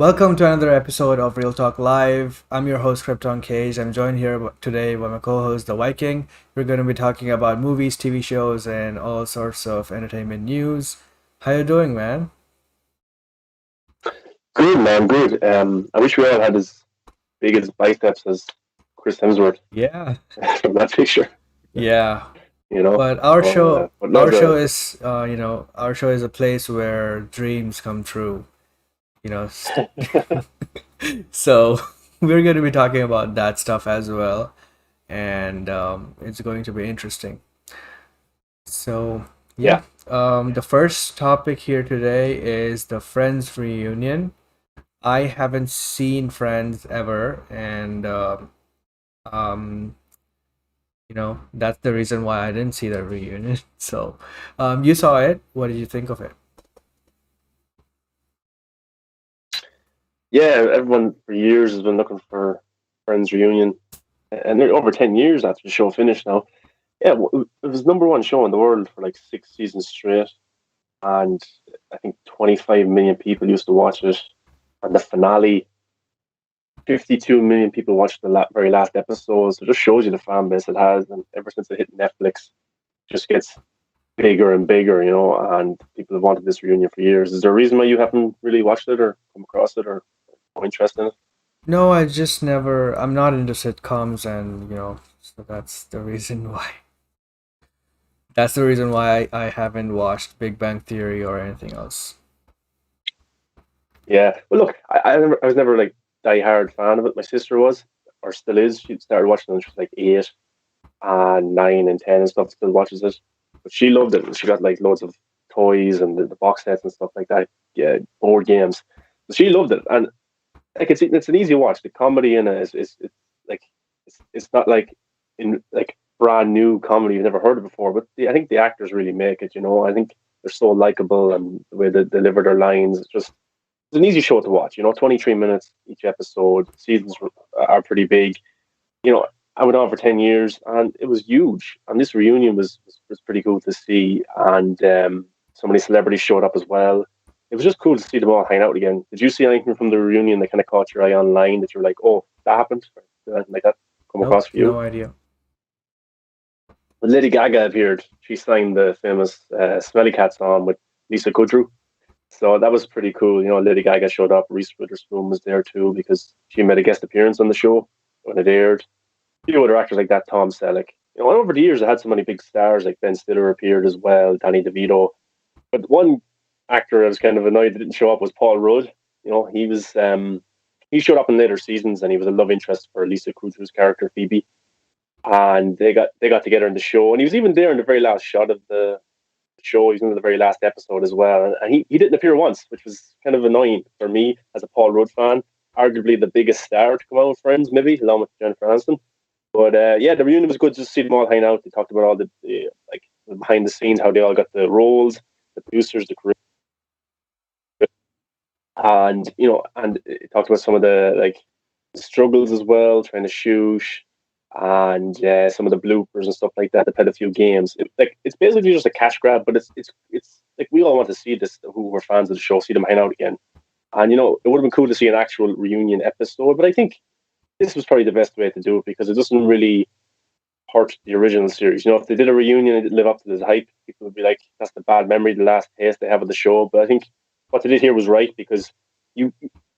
Welcome to another episode of Real Talk Live. I'm your host, Krypton Cage. I'm joined here today by my co host, The Viking. We're going to be talking about movies, TV shows, and all sorts of entertainment news. How you doing, man? Good man, good. I wish we all had as big as biceps as Chris Hemsworth Yeah, from that picture. yeah. You know, But our show, but no, our show the is, our show is a place where dreams come true. You know, so we're going to be talking about that stuff as well, and it's going to be interesting. So, yeah, yeah, the first topic here today is the Friends reunion. I haven't seen Friends ever, and um, that's the reason why I didn't see the reunion. So, you saw it. What did you think of it? yeah. Everyone for years has been looking for Friends reunion, and they're over 10 years after the show finished now. Yeah, it was number one show in the world for like 6 seasons straight, and I think 25 million people used to watch it. And the finale, 52 million people watched the very last episode. So it just shows you the fan base it has, and ever since it hit Netflix, just gets bigger and bigger, and people have wanted this reunion for years. Is there a reason why you haven't really watched it or come across it or no interest in it? No, I just never. I'm not into sitcoms, and so that's the reason why. That's the reason why I haven't watched Big Bang Theory or anything else. Yeah. Well, look, I was never like die hard fan of it. My sister was, or still is. She started watching it when she was like 8 and 9 and 10 and stuff. Still watches it, but she loved it. She got like loads of toys and the box sets and stuff like that. Yeah, board games. So she loved it, and like it's an easy watch. The comedy in it is it's like it's not like in like brand new comedy you've never heard of before. But I think the actors really make it. I think they're so likable and the way they deliver their lines. It's an easy show to watch. 23 minutes each episode. Seasons are pretty big. You know, I went on for 10 years and it was huge. And this reunion was pretty cool to see. And so many celebrities showed up as well. It was just cool to see them all hang out again. Did you see anything from the reunion that kind of caught your eye online that you were like, oh, that happened? Or did anything like that come Nope, across for you? no idea. When Lady Gaga appeared, she signed the famous Smelly Cat song with Lisa Kudrow. So that was pretty cool. Lady Gaga showed up. Reese Witherspoon was there too because she made a guest appearance on the show when it aired. A few other actors like that, Tom Selleck. And over the years, I had so many big stars like Ben Stiller appeared as well, Danny DeVito. But one actor I was kind of annoyed that didn't show up was Paul Rudd. He showed up in later seasons and he was a love interest for Lisa Kudrow's character Phoebe, and they got together in the show, and he was even there in the very last shot of the show. He's in the very last episode as well, and he didn't appear once, which was kind of annoying for me as a Paul Rudd fan. Arguably the biggest star to come out with Friends, maybe along with Jennifer Aniston. But yeah, the reunion was good just to see them all hang out. They talked about all the like behind the scenes, how they all got the roles, the producers, the crew, and it talked about some of the like struggles as well, trying to shoot, and some of the bloopers and stuff like that. They played a few games. It's basically just a cash grab, but it's like we all want to see this. Who were fans of the show, see them hang out again. And it would have been cool to see an actual reunion episode, but I think this was probably the best way to do it because it doesn't really hurt the original series. If they did a reunion and it didn't live up to the hype, people would be like, that's the bad memory, the last taste they have of the show. But I think what they did here was right because you,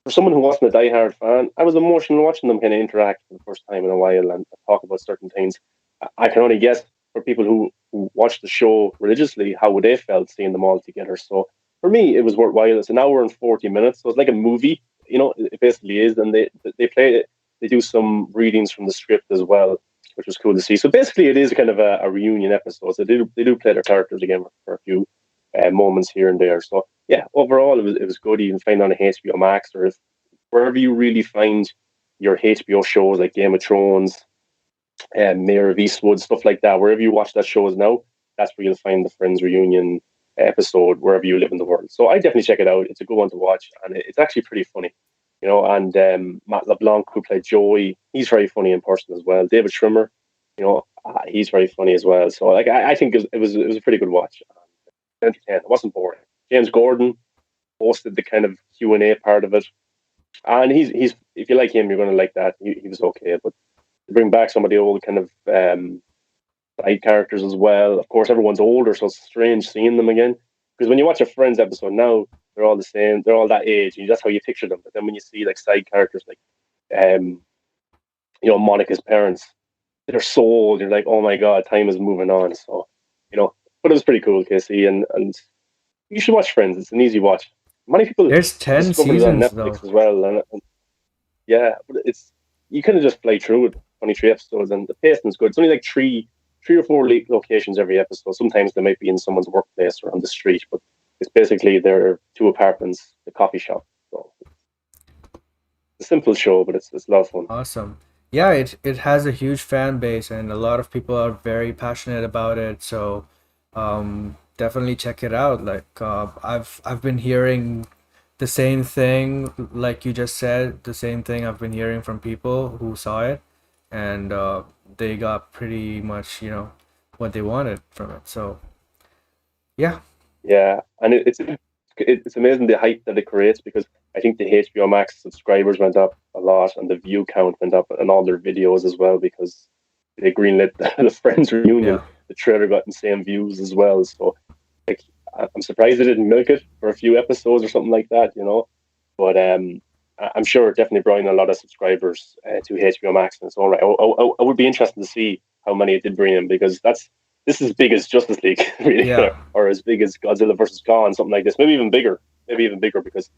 for someone who wasn't a diehard fan, I was emotional watching them kind of interact for the first time in a while and talk about certain things. I can only guess for people who watched the show religiously, how would they felt seeing them all together. So for me, it was worthwhile. It's an hour and 40 minutes, so it's like a movie. It basically is, and they play it. They do some readings from the script as well, which was cool to see. So basically, it is kind of a reunion episode. So they do play their characters again for a few moments here and there. So yeah, overall, it was good. You can find it on HBO Max or wherever you really find your HBO shows like Game of Thrones, Mare of Eastwood, stuff like that. Wherever you watch that shows now, that's where you'll find the Friends reunion episode wherever you live in the world. So I definitely check it out. It's a good one to watch, and it's actually pretty funny. And Matt LeBlanc, who played Joey, he's very funny in person as well. David Schwimmer, he's very funny as well. So like I think it was a pretty good watch. Entertaining. It wasn't boring. James Gordon hosted the kind of Q&A part of it. And he's if you like him, you're gonna like that. He was okay, but to bring back some of the old kind of side characters as well. Of course, everyone's older, so it's strange seeing them again. Because when you watch a Friends episode now, they're all the same. They're all that age, and that's how you picture them. But then when you see like side characters like um, Monica's parents, they're so old. You're like, oh my god, time is moving on. So, you know, but it was pretty cool, Casey, and you should watch Friends. It's an easy watch. Many people There's 10 discovered it on seasons Netflix though. as well, and yeah, but it's you kind of just play through it. 23 episodes, and the pacing's good. It's only like three or four locations every episode. Sometimes they might be in someone's workplace or on the street, but it's basically their two apartments, the coffee shop. So it's a simple show, but it's a lot of fun. Awesome. Yeah, it has a huge fan base and a lot of people are very passionate about it. So definitely check it out. Like I've been hearing the same thing like you just said, the same thing I've been hearing from people who saw it and they got pretty much, what they wanted from it. So, yeah. Yeah, and it's amazing the hype that it creates because I think the HBO Max subscribers went up a lot and the view count went up and all their videos as well because they greenlit the Friends reunion. Yeah. The trailer got insane views as well. So like I'm surprised they didn't milk it for a few episodes or something like that. But I'm sure it definitely brought in a lot of subscribers to HBO Max and it's all right. I would be interested to see how many it did bring in because this is as big as Justice League, really, Yeah. or as big as Godzilla versus Kong, something like this. Maybe even bigger because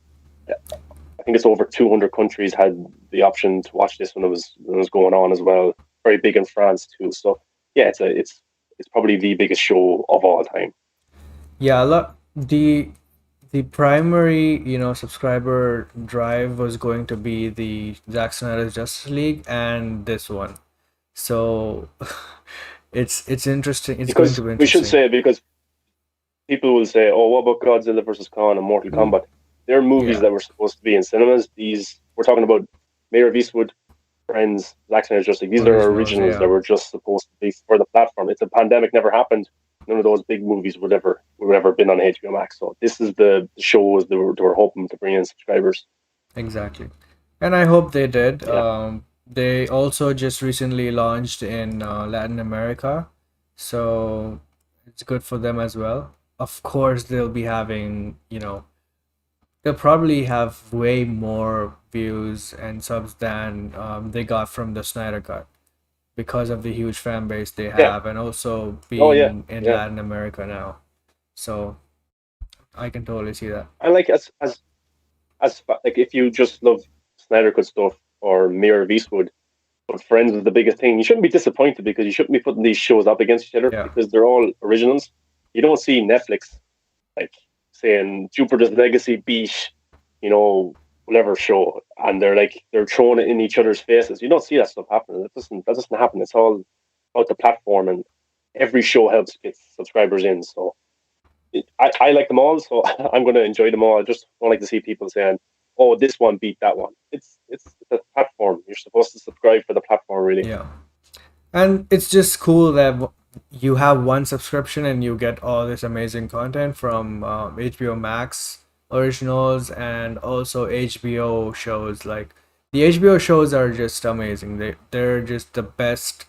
I think it's over 200 countries had the option to watch this when it was going on as well. Very big in France too. So yeah, it's probably the biggest show of all time. Yeah, a lot the primary, subscriber drive was going to be the Zack Snyder's Justice League and this one. So it's interesting. It's going Because to be we should interesting. say because people will say, "Oh, what about Godzilla versus Kong and Mortal Kombat?" They're movies Yeah, that were supposed to be in cinemas. These we're talking about Mayor of Eastwood, Friends, Zack Snyder's Justice League. These are originals. originals that Yeah, were just supposed to be for the platform. It's a pandemic never happened. None of those big movies would ever been on HBO Max. So this is the shows they were hoping to bring in subscribers. exactly. And I hope they did. Yeah, They also just recently launched in Latin America, so it's good for them as well. Of course, they'll be having, they'll probably have way more views and subs than they got from the Snyder Cut because of the huge fan base they yeah. have, and also Oh yeah, being in yeah. Latin America now. So I can totally see that. And like like if you just love Snyder Cut stuff or Mirror of Eastwood, but Friends was the biggest thing. You shouldn't be disappointed because you shouldn't be putting these shows up against each other Yeah, because they're all originals. You don't see Netflix like saying Jupiter's Legacy beat, whatever show, and they're throwing it in each other's faces. You don't see that stuff happening. That doesn't happen. It's all about the platform, and every show helps get subscribers in. So I like them all, so I'm going to enjoy them all. I just don't like to see people saying, "Oh, this one beat that one." It's a platform. You're supposed to subscribe for the platform, really. yeah. And it's just cool that you have one subscription and you get all this amazing content from HBO Max originals and also HBO shows. Like the HBO shows are just amazing. They're just the best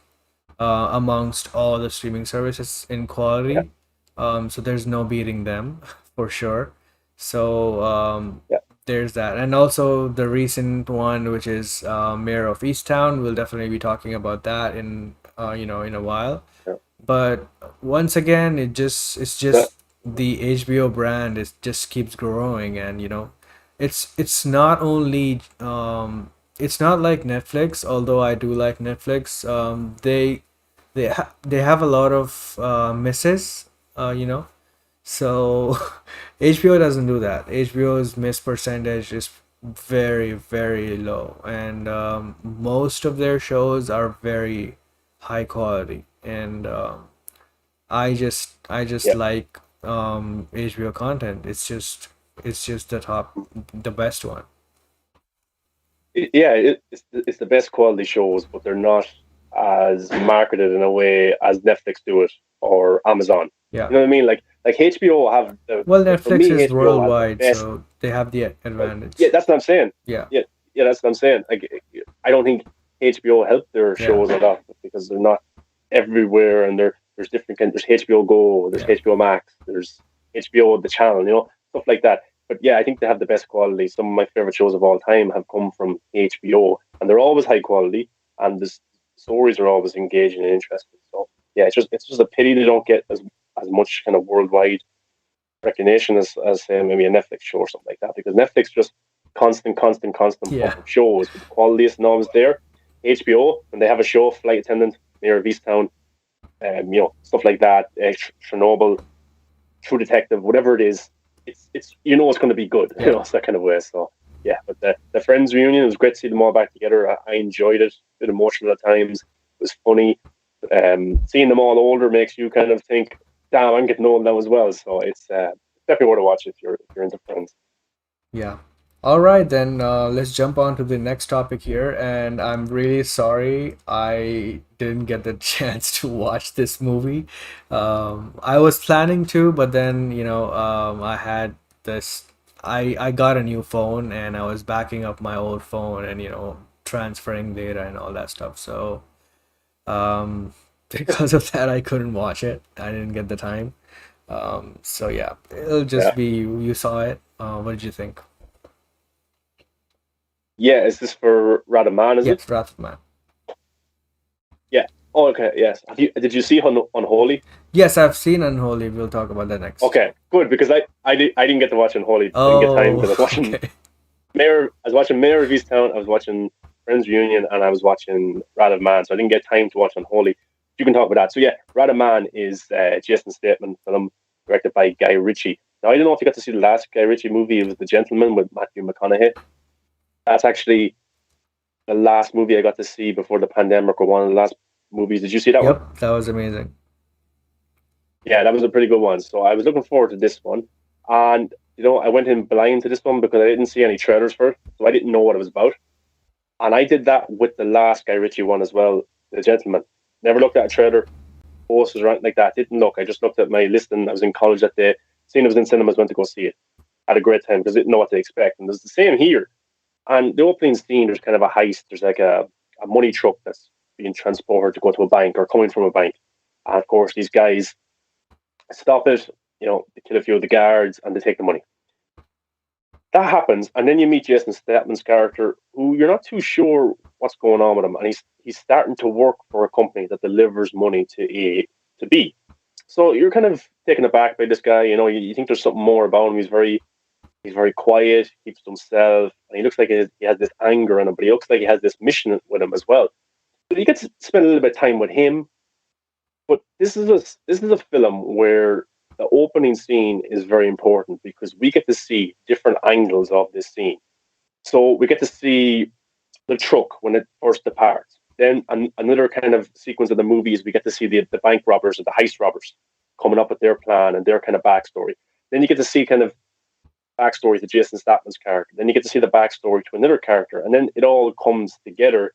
amongst all the streaming services in Yeah, quality. So there's no beating them for sure. So yeah, there's that, and also the recent one, which is Mayor of Easttown. We'll definitely be talking about that in a while. yeah. But once again, it's That, just the HBO brand. It just keeps growing, and it's not only it's not like Netflix. Although I do like Netflix, they have a lot of misses. So HBO doesn't do that. HBO's miss percentage is very, very low, and most of their shows are very high quality. And I just yeah, like HBO content. It's just the best one. yeah. It's the best quality shows, but they're not as marketed in a way as Netflix do it or Amazon. Yeah. You know what I mean? Like HBO have Well, like for Netflix me, is HBO has the worldwide, best. so they have the Yeah, advantage. that's what I'm saying. Yeah. Yeah, yeah, that's what I'm saying. Like, I don't think HBO helped their Yeah. shows a lot because they're not everywhere, and there's different kind. There's HBO Go, there's Yeah. HBO Max, there's HBO the channel, stuff like that. But yeah, I think they have the best quality. Some of my favorite shows of all time have come from HBO, and they're always high quality, and the stories are always engaging and interesting. So yeah, it's just a pity they don't get as much kind of worldwide recognition as say maybe a Netflix show or something like that, because Netflix just constant Yeah. pump of shows, but the quality isn't always there. HBO, when they have a show, Flight Attendant, Mare of Easttown, stuff like that, Chernobyl, True Detective, whatever it is, it's it's going to be good. Yeah. It's that kind of way. So yeah, but the Friends reunion, it was great to see them all back together. I enjoyed it. A bit emotional at times. It was funny. Seeing them all older makes you kind of think, damn, I'm getting old now as well. So it's definitely worth a watch if you're into Friends. Yeah. All right, then let's jump on to the next topic here. And I'm really sorry I didn't get the chance to watch this movie. I was planning to, but then, I had this. I got a new phone and I was backing up my old phone and, transferring data and all that stuff. So, because of that, I couldn't watch it. I didn't get the time. So, yeah, it'll just Yeah, be you saw it. What did you think? yeah. Is this for Radaman? Is it? Yes, Wrath of Man. Yeah. Oh, okay. Yes. Did you see Unholy? Yes, I've seen Unholy. We'll talk about that next. Okay, good, because I didn't get to watch Unholy. I didn't get time Oh, because I was watching okay. Mayor. I was watching Mayor of Easttown. I was watching Friends Reunion, and I was watching Wrath of Man. So I didn't get time to watch Unholy. You can talk about that. So yeah, Wrath of Man is Jason Statham film directed by Guy Ritchie. Now I don't know if you got to see the last Guy Ritchie movie. It was The Gentleman with Matthew McConaughey. That's actually the last movie I got to see before the pandemic, or one of the last movies. Did you see that one? Yep, that was amazing. Yeah, that was a pretty good one. So I was looking forward to this one. And, I went in blind to this one because I didn't see any trailers for it. So I didn't know what it was about. And I did that with the last Guy Ritchie one as well, The Gentleman. Never looked at a trailer, posters or anything like that. Didn't look. I just looked at my listing. I was in college that day. Seen it was in cinemas, went to go see it. Had a great time because I didn't know what to expect. And there's the same here. And the opening scene, there's kind of a heist. There's like a money truck that's being transported to go to a bank or coming from a bank. And of course, these guys stop it, they kill a few of the guards and they take the money. That happens, and then you meet Jason Statham's character, who you're not too sure what's going on with him, and he's starting to work for a company that delivers money to A to B. So you're kind of taken aback by this guy. You think there's something more about him. He's very quiet, keeps to himself, and he looks like he has this anger in him, but he looks like he has this mission with him as well. But you get to spend a little bit of time with him. But this is a film where the opening scene is very important because we get to see different angles of this scene. So we get to see the truck when it first departs. Then another kind of sequence of the movie is we get to see the bank robbers or the heist robbers coming up with their plan and their kind of backstory. Then you get to see kind of backstory to Jason Statham's character. Then you get to see the backstory to another character, and then it all comes together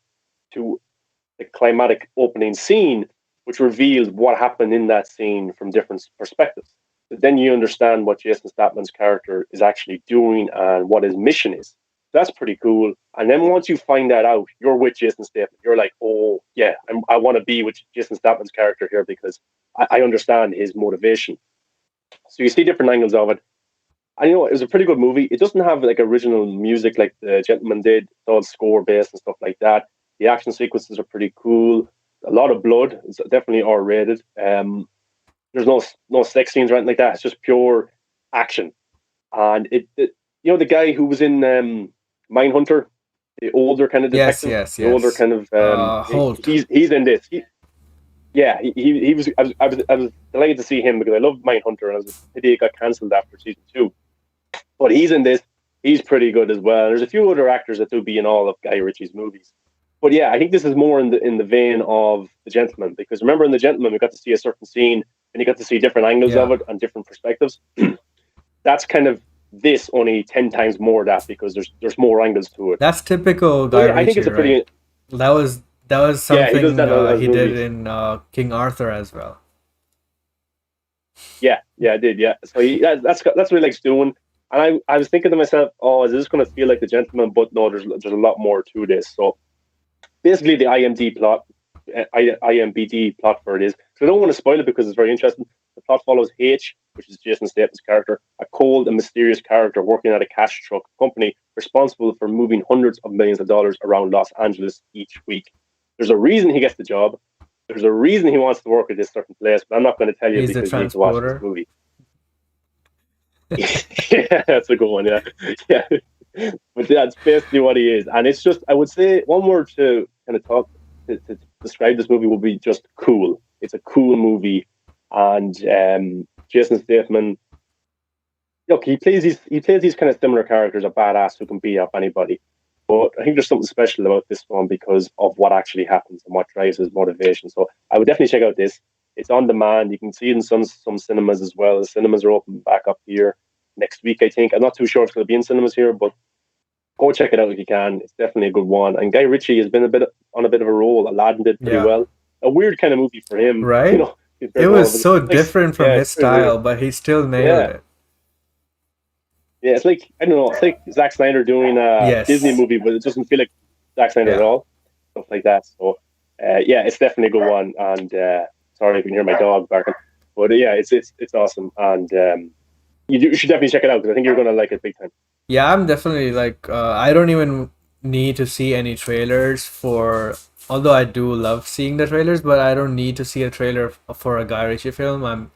to the climatic opening scene, which reveals what happened in that scene from different perspectives. But then you understand what Jason Statham's character is actually doing and what his mission is. That's pretty cool. And then once you find that out, you're with Jason Statham. You're like, oh yeah, I want to be with Jason Statham's character here because I understand his motivation. So you see different angles of it. And it was a pretty good movie. It doesn't have like original music like The Gentleman did. It's all score based and stuff like that. The action sequences are pretty cool. A lot of blood. It's definitely R rated. There's no sex scenes or anything like that. It's just pure action. And the guy who was in Mindhunter, the older kind of Yes, detective, yes, the older yes. kind of Holt. he's in this. Yeah, he was. I was delighted to see him because I love Mindhunter, and I was pity it got cancelled after season 2. But he's in this. He's pretty good as well. There's a few other actors that do be in all of Guy Ritchie's movies. But yeah, I think this is more in the vein of The Gentleman, because remember in The Gentleman we got to see a certain scene and you got to see different angles of Yeah, it and different perspectives. That's kind of this only 10 times more of that because there's more angles to it. that's typical So Guy yeah, I think Ritchie, it's a right? pretty That was yeah, he does something that on his he did movies. in King Arthur as well. Yeah, yeah, I did. Yeah, so that's what he likes doing. And I was thinking to myself, oh, is this going to feel like The Gentleman? But no, there's a lot more to this. So basically, the IMBD plot for it is, because I don't want to spoil it because it's very interesting. The plot follows H, which is Jason Statham's character, a cold and mysterious character working at a cash truck company responsible for moving hundreds of millions of dollars around Los Angeles each week. There's a reason he gets the job. There's a reason he wants to work at this certain place, but I'm not going to tell you He's the because you need to watch this transporter. movie. Yeah, that's a good one. Yeah, yeah. But that's basically what he is, and it's just I would say one word to kind of talk to describe this movie would be just cool. It's a cool movie, and Jason Statham. Look, he plays these kind of similar characters, a badass who can beat up anybody. But I think there's something special about this one because of what actually happens and what drives his motivation. So I would definitely check out this. It's on demand. You can see it in some cinemas as well. The cinemas are open back up here next week, I think. I'm not too sure if it's going to be in cinemas here, but go check it out if you can. It's definitely a good one. And Guy Ritchie has been on a bit of a roll. Aladdin did pretty Yeah. well. A weird kind of movie for him, you Right? know. It was so Like, different from yeah, his it's very weird. style, but he still nailed Yeah, it. yeah. It's like I don't know. It's like Zack Snyder doing a Disney Yes. movie, but it doesn't feel like Zack Snyder at Yeah. all. Stuff like that. So, yeah, it's definitely a good one. And sorry if you can hear my dog barking, but yeah, it's awesome. And you should definitely check it out because I think you're gonna like it big time. Yeah, I'm definitely like I don't even need to see any trailers for, although I do love seeing the trailers, but I don't need to see a trailer for a Guy Ritchie film. I'm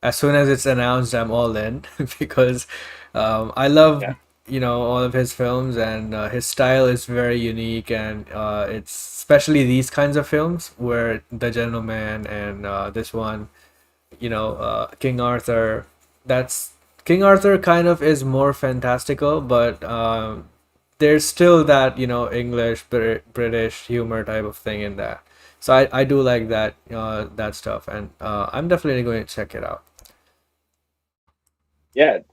As soon as it's announced, I'm all in because I love, Yeah, all of his films, and his style is very unique, and it's especially these kinds of films where The Gentleman and this one, King Arthur. That's King Arthur kind of is more fantastical, but there's still that English British humor type of thing in that. So I do like that stuff, and I'm definitely going to check it out. yeah. It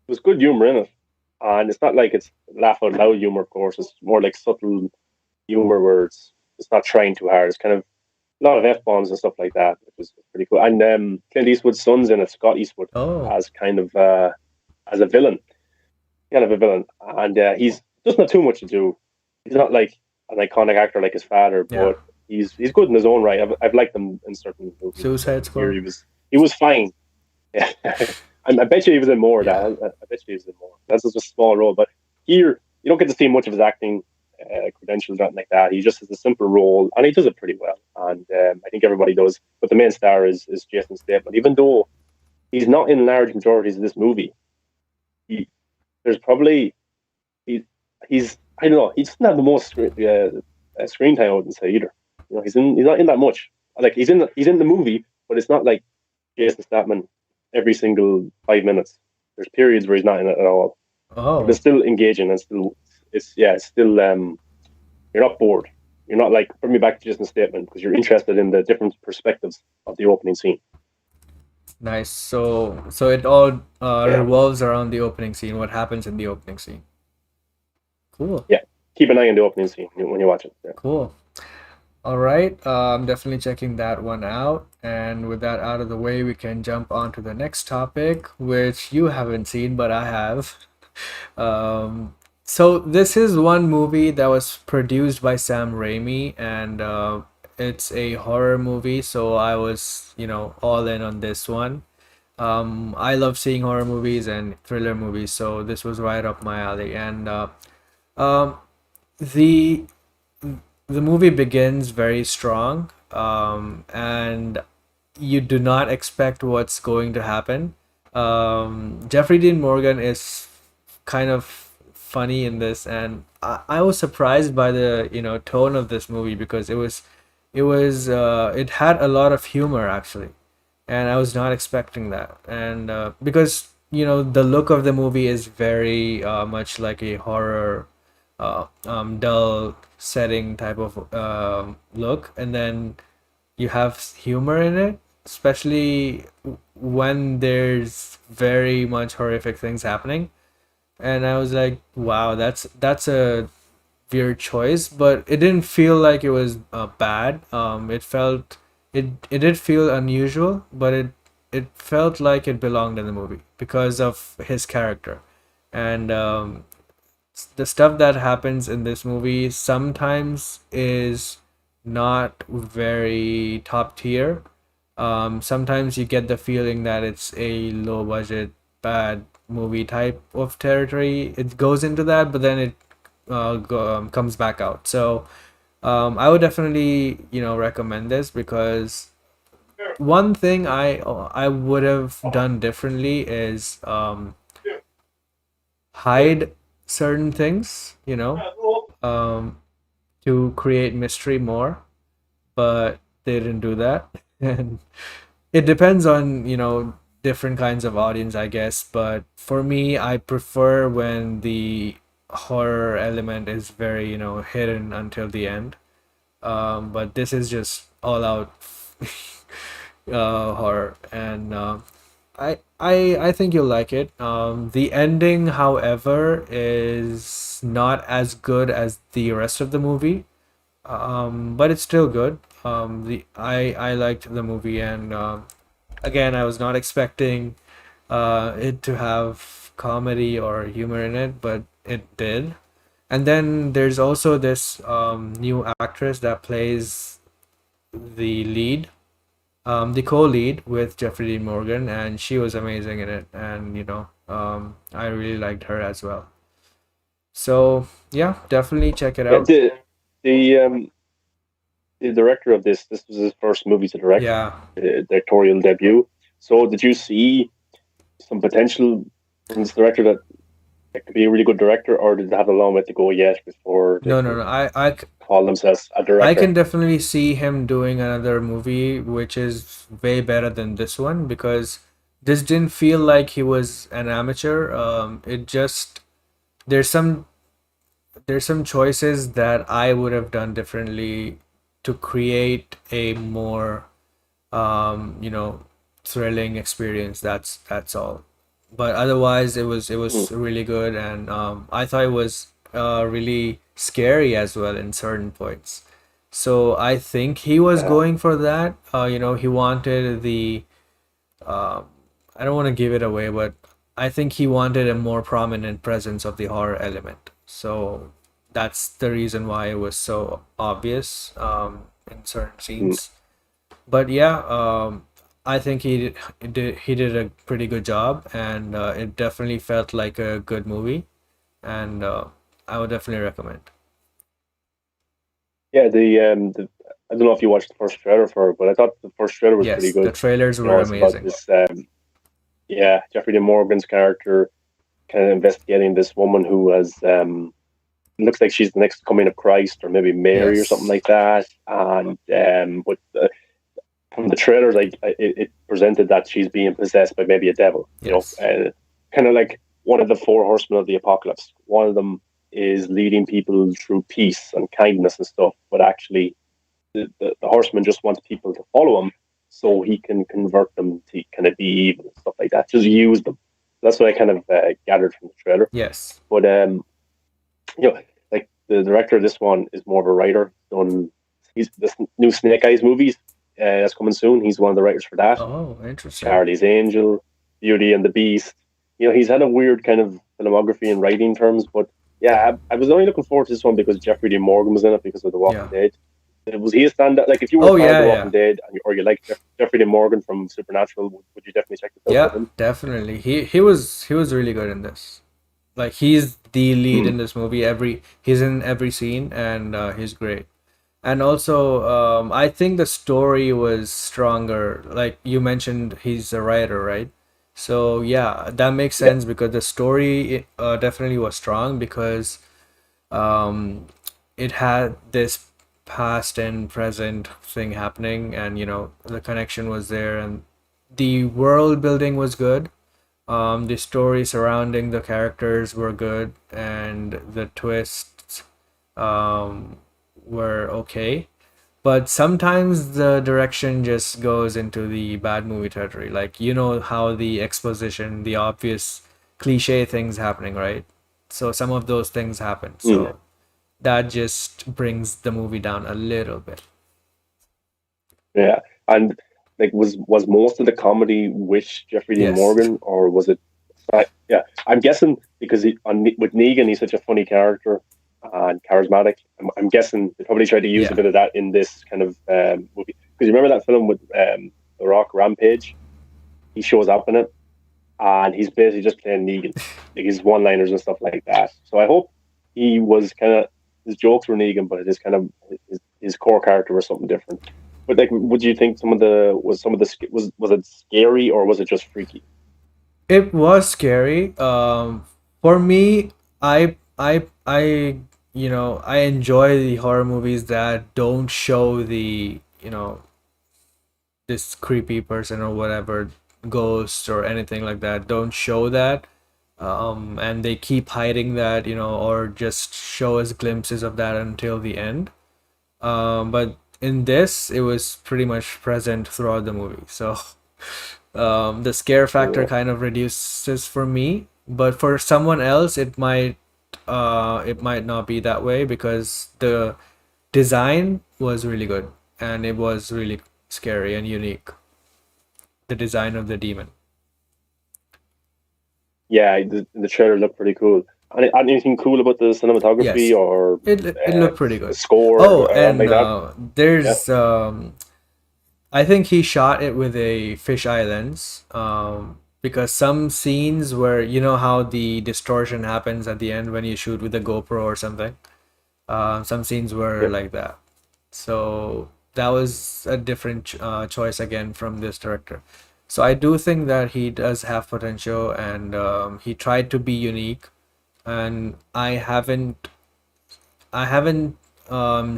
was good humor in it, and it's not like it's laugh out loud humor. Of course, it's more like subtle humor where it's not trying too hard. It's kind of a lot of f bombs and stuff like that, which is pretty cool. And Clint Eastwood's son's in it, Scott Eastwood, Oh, as kind of as a villain, kind of a villain, and he's doesn't have too much to do. He's not like an iconic actor like his father, yeah. but he's good in his own right. I've liked him in certain movies. Suicide Here Squad. he was fine. Yeah. I bet you he was in more. That Yeah. I bet you he was in more. That's just a small role, but here you don't get to see much of his acting credentials or anything like that. He just has a simple role, and he does it pretty well. And I think everybody does. But the main star is Jason Statham. Even though he's not in large majorities of this movie, he there's probably he, he's I don't know. He doesn't have the most screen time. I wouldn't say either. He's not in that much. Like he's in the movie, but it's not like Jason Statham every single 5 minutes. There's periods where he's not in it at all, but Oh, it's still engaging and still it's still you're not bored. You're not like bring me back to Jason's statement because you're interested in the different perspectives of the opening scene. nice. So it all Yeah, revolves around the opening scene. What happens in the opening scene? Cool. yeah. Keep an eye on the opening scene when you watch it. Yeah. Cool. All right. I'm definitely checking that one out. And with that out of the way, we can jump on to the next topic, which you haven't seen, but I have. So this is one movie that was produced by Sam Raimi, and it's a horror movie. So I was, all in on this one. I love seeing horror movies and thriller movies, so this was right up my alley. And um, the the movie begins very strong, and you do not expect what's going to happen. Jeffrey Dean Morgan is kind of funny in this, and I was surprised by the tone of this movie because it had a lot of humor actually, and I was not expecting that. And because the look of the movie is very much like a horror, dull setting type of look, and then you have humor in it, especially when there's very much horrific things happening. And I was like, wow, that's a weird choice, but it didn't feel like it was bad. It did feel unusual, but it felt like it belonged in the movie because of his character. and the stuff that happens in this movie sometimes is not very top tier. Sometimes you get the feeling that it's a low budget, bad movie type of territory. It goes into that, but then it comes back out. So I would definitely, recommend this because one thing I would have done differently is hide certain things, um, to create mystery more, but they didn't do that. And it depends on, different kinds of audience, I guess. But for me, I prefer when the horror element is very, hidden until the end. But this is just all out horror, and I think you'll like it. The ending, however, is not as good as the rest of the movie, but it's still good. The I liked the movie, and again, I was not expecting it to have comedy or humor in it, but it did. And then there's also this new actress that plays the lead, the co-lead with Jeffrey Dean Morgan, and she was amazing in it. And I really liked her as well. So yeah, definitely check it Yeah, out. the director of this was his first movie to direct, Yeah, directorial debut. So did you see some potential from this director that could be a really good director, or did they have a long way to go yet before they no, no, could no. call themselves a I director? can definitely see him doing another movie which is way better than this one because this didn't feel like he was an amateur. It just there's some there's some choices that I would have done differently to create a more thrilling experience. That's all. But otherwise, it was Mm, really good, and I thought it was really scary as well in certain points. So I think he was yeah. going for that. He wanted the um, I don't want to give it away, but I think he wanted a more prominent presence of the horror element. So that's the reason why it was so obvious in certain Mm. scenes. But yeah, I think he did a pretty good job, and it definitely felt like a good movie, and I would definitely recommend. Yeah, the I don't know if you watched the first trailer for it, but I thought the first trailer was pretty Yes, the good. trailers You were know, it's about amazing. this yeah, Jeffrey Dean Morgan's character kind of investigating this woman who has looks like she's the next coming of Christ or maybe Mary or something Yes, like that. And but from the trailers, like it presented that she's being possessed by maybe a devil. yes, Kind of like one of the four horsemen of the apocalypse. One of them is leading people through peace and kindness and stuff, but actually the horseman just wants people to follow him so he can convert them to kind of be evil and stuff like that. Just use them. That's what I kind of gathered from the trailer. yes. But like the director of this one is more of a writer. He's this new Snake Eyes movies that's coming soon. He's one of the writers for that. Oh, interesting. Charlie's Angel, Beauty and the Beast. He's had a weird kind of filmography in writing terms, but yeah, I was only looking forward to this one because Jeffrey Dean Morgan was in it because of The Walking Yeah. Dead. Was he a standout? Like, if you were a Oh fan of yeah, The yeah, Walking Dead or you like Jeffrey Dean Morgan from Supernatural, would you definitely check this out for yeah. him? Definitely. He was really good in this. Like he's the lead Hmm. in this movie. He's in every scene, and he's great. And also, I think the story was stronger. Like you mentioned, he's a writer, right? So yeah, that makes Yeah. sense because the story definitely was strong because um, it had this past and present thing happening, and the connection was there, and the world building was good. The story surrounding the characters were good, and the twists um, were okay. But sometimes the direction just goes into the bad movie territory. Like, how the exposition, the obvious cliche things happening, right? So some of those things happen. Hmm. So that just brings the movie down a little bit. Yeah. And like, was most of the comedy with Jeffrey Dean Yes. Morgan, or was it Yeah, I'm guessing because with Negan, he's such a funny character and charismatic. I'm guessing they probably tried to use a Yeah. bit of that in this kind of movie. Because you remember that film with The Rock, Rampage? He shows up in it, and he's basically just playing Negan, like his one-liners and stuff like that. So I hope he was kind of his jokes were Negan, but his kind of his core character was something different. But like, would you think was it scary or was it just freaky? It was scary. For me, I enjoy the horror movies that don't show the, this creepy person or whatever, ghost or anything like that. Don't show that. And they keep hiding that, or just show us glimpses of that until the end. But in this, it was pretty much present throughout the movie. So the scare factor Yeah, kind of reduces for me, but for someone else it might not be that way because the design was really good and it was really scary and unique, the design of the demon. yeah. The trailer looked pretty cool. Anything cool about the cinematography Yes, or it looked pretty good. score Oh, or anything and like that? Yeah, there's I think he shot it with a fisheye lens, because some scenes where you know how the distortion happens at the end when you shoot with a GoPro or something. Some scenes were yeah, like that. So that was a different choice again from this director. So I do think that he does have potential, and he tried to be unique. And I haven't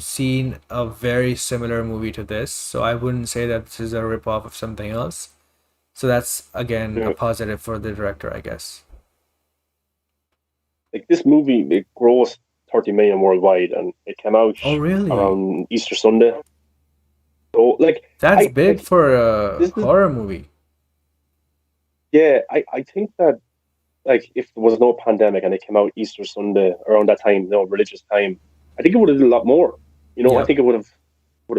seen a very similar movie to this, so I wouldn't say that this is a ripoff of something else. So that's again a yeah. positive for the director, I guess. Like this movie, it grossed 30 million worldwide, and it came out Oh, really? around Easter Sunday. So like That's I big like for a this is horror movie. yeah. I think that like if there was no pandemic and it came out Easter Sunday around that time, religious time, I think it would have done a lot more. I Yep. think it would have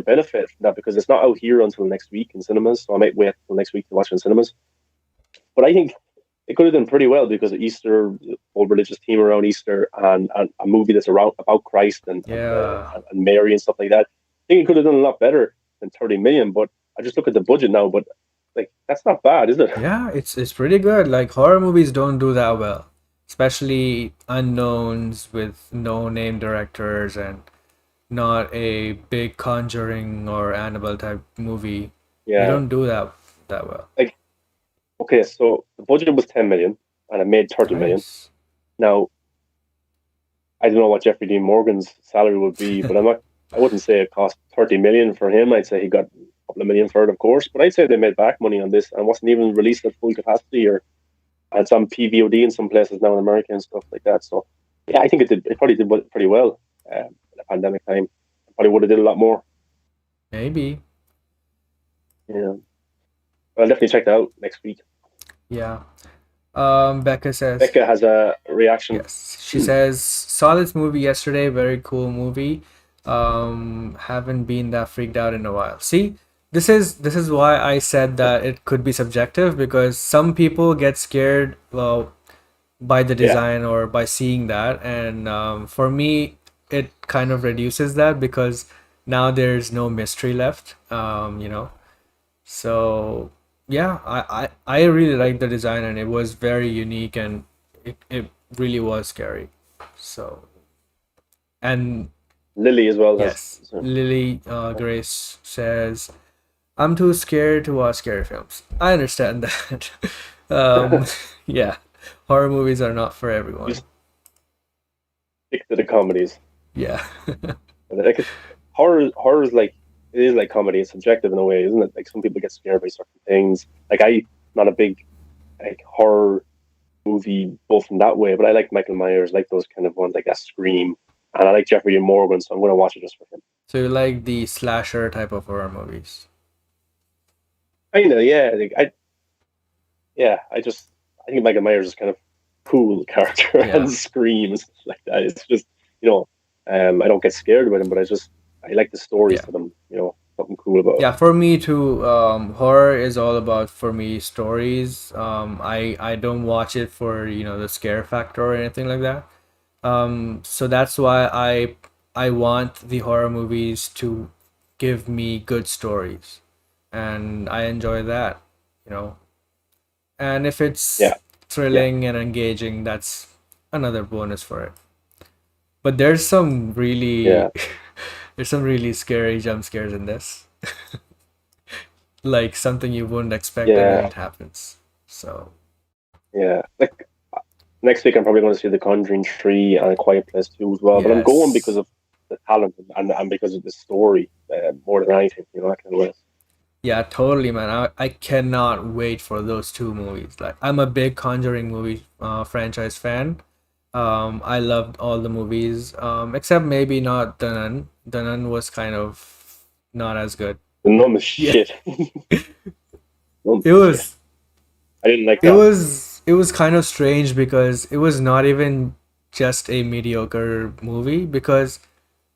benefited from that because it's not out here until next week in cinemas. So I might wait till next week to watch it in cinemas. But I think it could have done pretty well because of Easter, the whole religious theme around Easter, and a movie that's around about Christ Yeah. and Mary and stuff like that. I think it could have done a lot better than 30 million. But I just look at the budget now, but like that's not bad, is it? Yeah, it's pretty good. Like horror movies don't do that well, especially unknowns with no name directors and not a big Conjuring or Annabelle type movie. They Yeah. don't do that well. Like okay, so the budget was 10 million and it made 30 million. Nice. Now I don't know what Jeffrey Dean Morgan's salary would be, but I wouldn't say it cost 30 million for him. I'd say he got a couple of million for it, of course. But I'd say they made back money on this and wasn't even released at full capacity or had some PVOD in some places now in America and stuff like that. So yeah, I think it probably did pretty well in the pandemic time. Probably would have did a lot more. Maybe. Yeah. I'll definitely check that out next week. Yeah. Becca says, Becca has a reaction. yes. She says, saw this movie yesterday, very cool movie. Haven't been that freaked out in a while. See, this is why I said that it could be subjective because some people get scared, well, by the Yeah. design or by seeing that, and for me, it kind of reduces that because now there's no mystery left. So yeah, I really like the design and it was very unique and it really was scary. So, and Lily as well has. yes, Lily Grace says, I'm too scared to watch scary films. I understand that. um, yeah, horror movies are not for everyone. Just stick to the comedies. Yeah. Like horror is like it is like comedy. It's subjective in a way, isn't it? Like some people get scared by certain things. Like I'm not a big like horror movie buff in that way, but I like Michael Myers, like those kind of ones, like that Scream, and I like Jeffrey Dean Morgan, so I'm going to watch it just for him. So you like the slasher type of horror movies? I know, yeah, I think Michael Myers is kind of cool character and Yeah. Scream and stuff like that. It's just I don't get scared with him, but I like the stories Yeah. to them. something cool about it. Yeah, for me too, horror is all about, for me, stories. I don't watch it for, the scare factor or anything like that. So that's why I want the horror movies to give me good stories, and I enjoy that, you know. And if it's Yeah, yeah, thrilling and engaging, that's another bonus for it. But there's some yeah, really there's some really scary jump scares in this. Like something you wouldn't expect and then yeah, it happens. So, yeah. Like next week, I'm probably going to see The Conjuring 3 and A Quiet Place 2 as well. But I'm going because yes. of the talent and because of the story more than anything. That kind of way. Yeah, totally, man. I cannot wait for those two movies. Like, I'm a big Conjuring movie franchise fan. I loved all the movies, except maybe not The Nun. The Nun was kind of not as good. The Nun is Yeah, shit. Nun it is shit. was I didn't like it that. was it was kind of strange because it was not even just a mediocre movie, because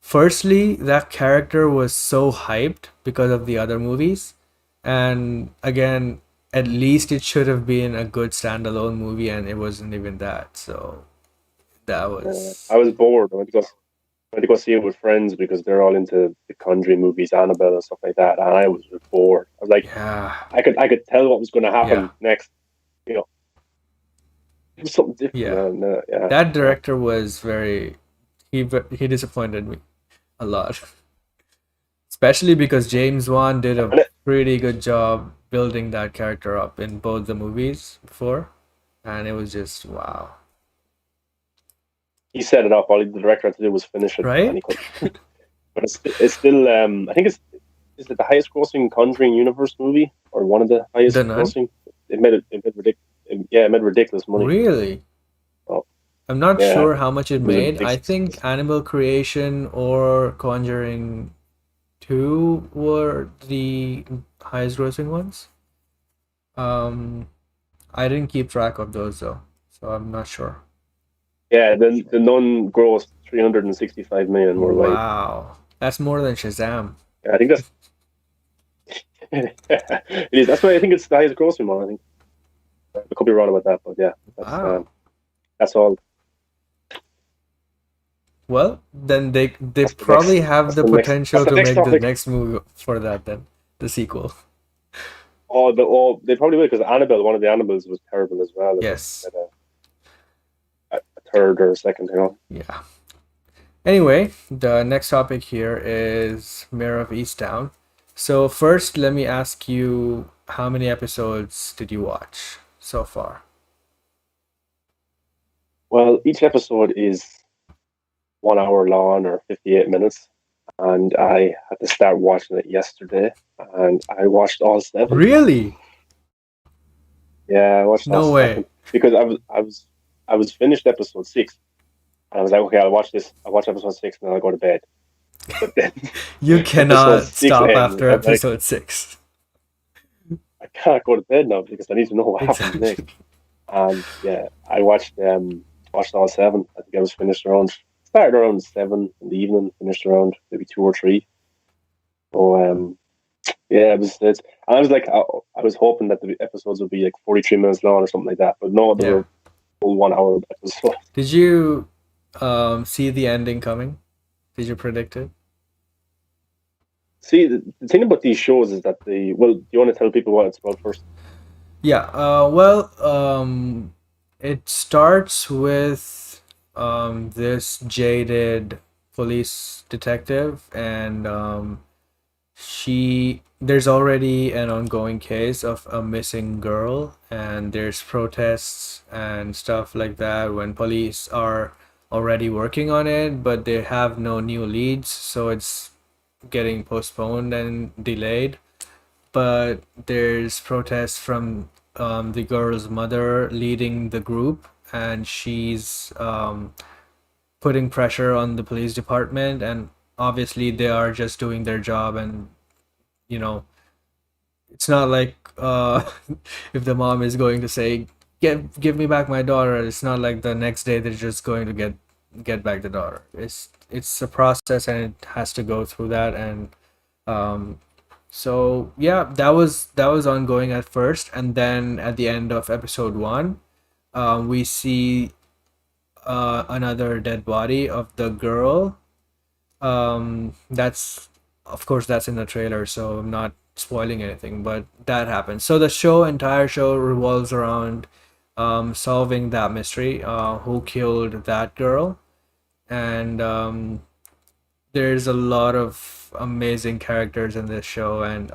firstly, that character was so hyped because of the other movies. And again, at least it should have been a good standalone movie, and it wasn't even that. So that I was, was bored. I went to go see it with friends because they're all into the Conjuring movies, Annabelle and stuff like that, and I was bored. I was like, yeah, I could tell what was going to yeah, happen next. You know, it was something different, yeah. man. Yeah, That yeah. director was very, he disappointed me a lot. Especially because James Wan did a And pretty good job building that character up in both the movies before, and it was just wow. he set it up. All the director had to do was finish it, and Right? he couldn't. But it's still. I think it's is it the highest grossing Conjuring universe movie or one of the highest The Nun? grossing? It made yeah, it made ridiculous money. Really? Oh, I'm not yeah, sure how much it it was a made. big I think success. Animal Creation or Conjuring 2 were the highest grossing ones. Um, I didn't keep track of those though, so I'm not sure. Yeah, the Nun grossed 365 million worldwide. Wow. That's more than Shazam. Yeah, I think that's it is. That's why I think it's the highest grossing one. I think I could be wrong about that, but yeah, Wow. that's all. Well, then they That's the next. probably have That's the the next. That's potential the to next make the topic. next movie for that then, the sequel. They probably will because Annabelle, one of the Annabelles was terrible as well. It Yes. had a third or a second, Yeah. Anyway, the next topic here is Mare of Easttown. So first, let me ask you, how many episodes did you watch so far? Well, each episode is 1 hour long or 58 minutes, and I had to start watching it yesterday, and I watched all seven. Really? Yeah, I watched all No seven way. because I was finished episode 6, and I was like, okay, I'll watch this. I'll watch episode 6, and then I'll go to bed. But then You episode cannot 6 stop ends, after I'm like, episode 6. I can't go to bed now because I need to know what happens next. Exactly. And yeah, I watched all seven. I think I was finished around started around 7 in the evening, finished around maybe 2 or 3. So yeah, and I was like I was hoping that the episodes would be like 43 minutes long or something like that, but no, they Yeah. were full 1 hour episodes. Did you see the ending coming? Did you predict it? See, the thing about these shows is that do you want to tell people what it's about first? Yeah, well, it starts with this jaded police detective, and there's already an ongoing case of a missing girl, and there's protests and stuff like that when police are already working on it, but they have no new leads, so it's getting postponed and delayed. But there's protests from the girl's mother leading the group, and she's putting pressure on the police department, and obviously they are just doing their job, and you know it's not like if the mom is going to say, give me back my daughter, it's not like the next day they're just going to get back the daughter. It's a process, and it has to go through that. And So yeah, that was ongoing at first, and then at the end of episode one, we see another dead body of the girl. That's of course that's in the trailer, so I'm not spoiling anything, but that happens. So the entire show revolves around solving that mystery, who killed that girl, and there's a lot of amazing characters in this show, and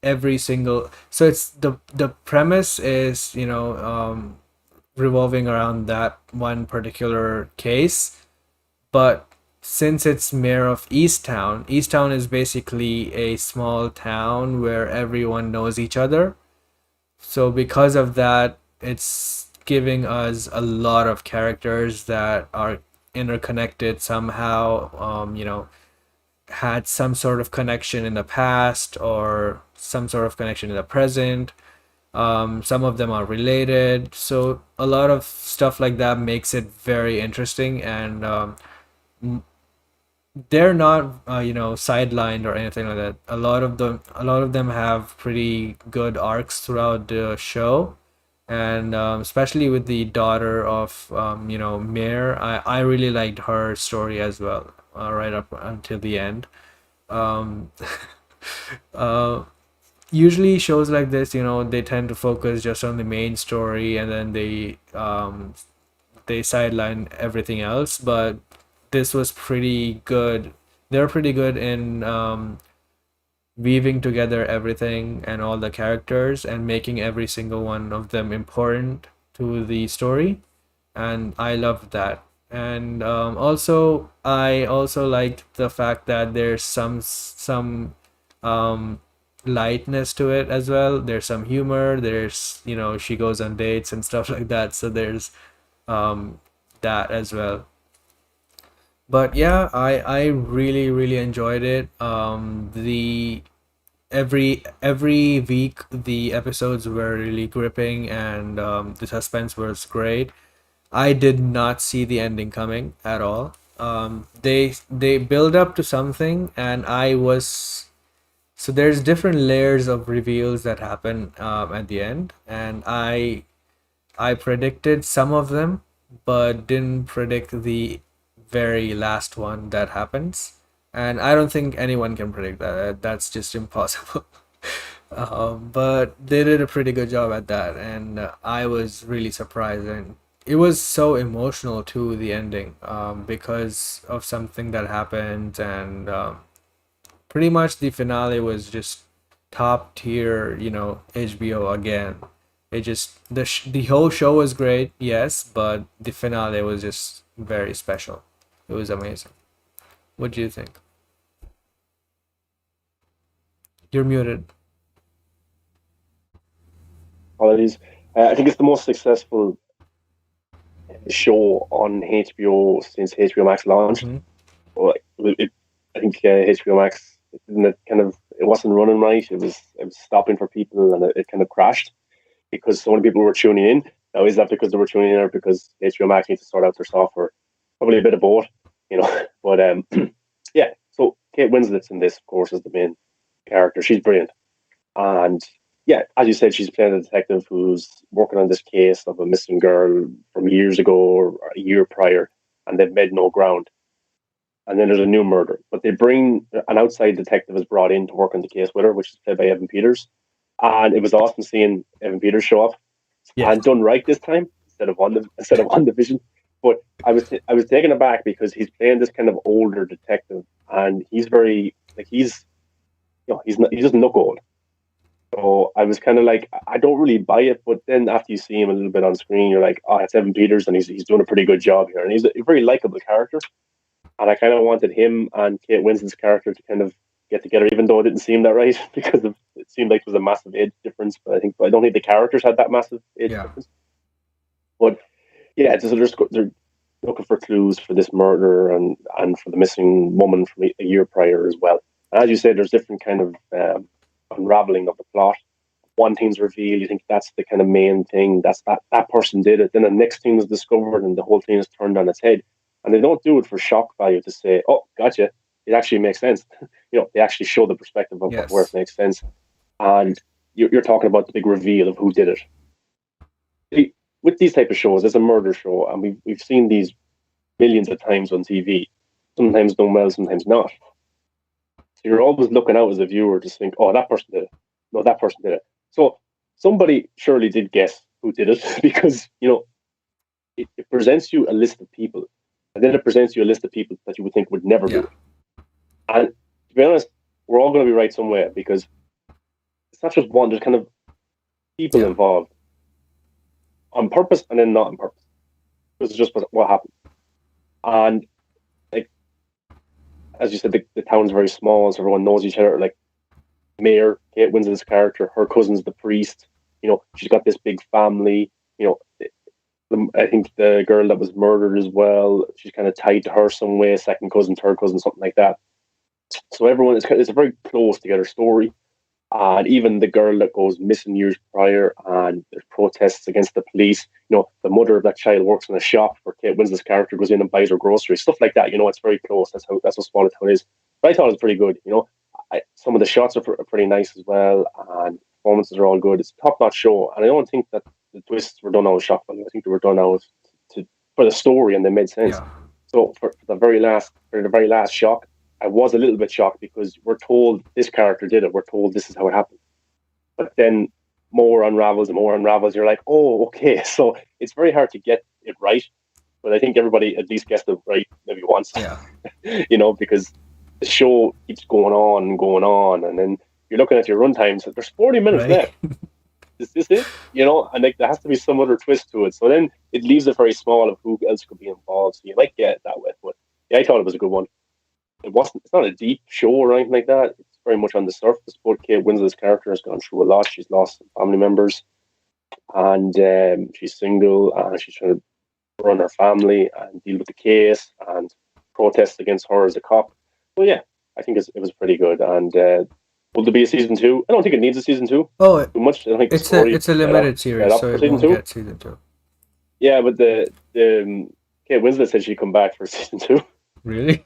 every single so it's the premise is revolving around that one particular case, but since it's Mare of Easttown, Easttown is basically a small town where everyone knows each other. So because of that, it's giving us a lot of characters that are interconnected somehow. Had some sort of connection in the past or some sort of connection in the present. Some of them are related. So a lot of stuff like that makes it very interesting, and they're not sidelined or anything like that. A lot of them have pretty good arcs throughout the show, and especially with the daughter of Mayer, I really liked her story as well, right up until the end. um uh Usually shows like this, they tend to focus just on the main story, and then they sideline everything else, but this was pretty good. They're pretty good in weaving together everything and all the characters and making every single one of them important to the story, and I loved that. And I also liked the fact that there's some um lightness to it as well. There's some humor. There's she goes on dates and stuff like that, so there's um that as well. But yeah, I really really enjoyed it. The every week the episodes were really gripping, and the suspense was great. I did not see the ending coming at all. They build up to something, and I was so there's different layers of reveals that happen at the end, and I predicted some of them, but didn't predict the very last one that happens. And I don't think anyone can predict that. That's just impossible. But they did a pretty good job at that, and I was really surprised. And it was so emotional too, the ending, because of something that happened, and pretty much the finale was just top tier, HBO again. It just the whole show was great, yes, but the finale was just very special. It was amazing. What do you think? You're muted. Qualities. I think it's the most successful show on HBO since HBO Max launched. Hmm. Well, I think HBO Max it wasn't running right. It was stopping for people, and it kind of crashed because so many people were tuning in. Now, is that because they were tuning in, or because HBO Max needs to sort out their software? Probably a bit of both, you know. But yeah. So Kate Winslet's in this, of course, as the main character. She's brilliant, and yeah, as you said, she's playing a detective who's working on this case of a missing girl from years ago or a year prior, and they've made no ground. And then there's a new murder, but they bring an outside detective is brought in to work on the case with her, which is played by Evan Peters. And it was awesome seeing Evan Peters show up Yeah. and done right this time instead of one division. But I was taken aback because he's playing this kind of older detective, and he's very like he doesn't look old. So I was kind of like, I don't really buy it. But then after you see him a little bit on screen, you're like, oh, it's Evan Peters, and he's doing a pretty good job here, and he's a very likable character. And I kind of wanted him and Kate Winslet's character to kind of get together, even though it didn't seem that right because it seemed like there was a massive age difference. But I don't think the characters had that massive age Yeah. difference. But yeah, they're looking for clues for this murder and for the missing woman from a year prior as well. And as you said, there's different kind of unraveling of the plot. One thing's revealed, you think that's the kind of main thing. That's that person did it. Then the next thing is discovered, and the whole thing is turned on its head. And they don't do it for shock value to say, "Oh, gotcha." it actually makes sense. They actually show the perspective of where it Yes. makes sense. And you're talking about the big reveal of who did it. With these type of shows, it's a murder show, and we've seen these millions of times on TV. Sometimes done well, sometimes not. So you're always looking out as a viewer to think, oh, that person did it. No, that person did it. So somebody surely did guess who did it because, it presents you a list of people. And then it presents you a list of people that you would think would never do Yeah. it. And to be honest, we're all going to be right somewhere because it's not just one, there's kind of people Yeah. involved on purpose and then not on purpose. This is just what happened. And like as you said, the town's very small, so everyone knows each other. Like Maher, Kate Winslet's character, her cousin's the priest. She's got this big family. I think the girl that was murdered as well, she's kind of tied to her some way, second cousin, third cousin, something like that. So everyone it's a very close together story. And even the girl that goes missing years prior, and there's protests against the police. The mother of that child works in a shop where Kate Winslet's character goes in and buys her groceries, stuff like that. It's very close. That's how small the town is. But I thought it was pretty good. Some of the shots are pretty nice as well, and performances are all good. It's a top-notch show, and I don't think that the twists were done out of shock value. I think they were done out for the story, and they made sense. Yeah. So for the very last shock, I was a little bit shocked because we're told this character did it. We're told this is how it happened. But then more unravels and more unravels. You're like, oh, okay. So it's very hard to get it right. But I think everybody at least gets it right maybe once, Yeah. because the show keeps going on and going on. And then you're looking at your runtimes. So there's 40 minutes Right. left. Is this it? And there has to be some other twist to it. So then it leaves it very small of who else could be involved. So you might get it that way. But yeah, I thought it was a good one. It's not a deep show or anything like that. It's very much on the surface. But Kate Winslet's character has gone through a lot. She's lost family members, and she's single, and she's trying to run her family and deal with the case and protests against her as a cop. So yeah, I think it was pretty good. And will there be a season two? I don't think it needs a season two Oh, too much. I think the it's a story it's a set up limited series, so for it season won't two. get season two. Yeah, but the Kate Winslet said she'd come back for season two. Really?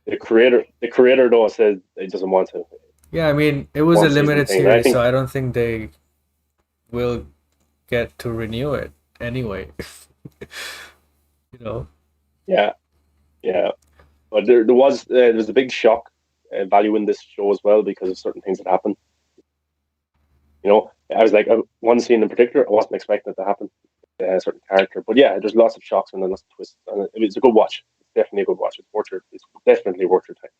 The creator though said he doesn't want to. Yeah, I mean, it was a One season limited thing. And I series, so think I don't think they will get to renew it anyway. you know? yeah, yeah. But there was a big shock value in this show as well because of certain things that happened. I was like one scene in particular, I wasn't expecting it to happen. A certain character, but yeah, there's lots of shocks and then lots of twists, and it's a good watch. It's definitely a good watch. It's definitely worth your time.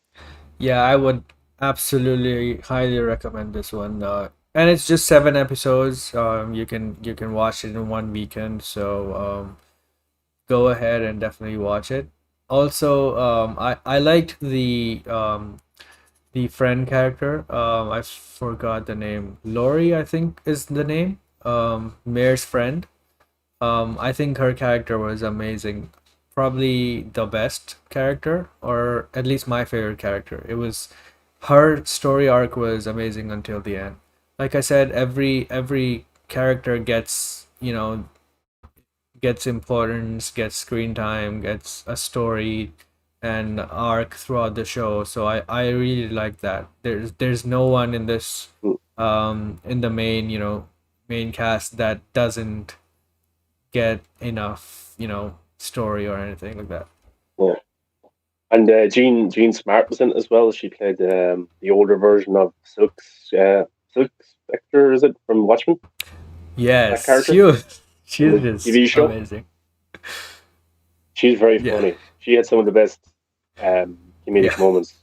Yeah, I would absolutely highly recommend this one. And it's just 7 episodes. You can watch it in one weekend, so go ahead and definitely watch it. Also, I liked the friend character. I forgot the name. Lori, I think is the name. Mayor's friend. I think her character was amazing. Probably the best character, or at least my favorite character. It was her story arc was amazing until the end. Like I said, every character gets importance, gets screen time, gets a story and arc throughout the show. So I really like that. There's no one in this Mm, in the main cast that doesn't get enough, story or anything like that. yeah. And Jean Smart was in it as well. She played the older version of Silk Spectre, is it from Watchmen? That Yes, character she from the is TV show. amazing. She's very Yeah, funny. She had some of the best comedic yeah, moments.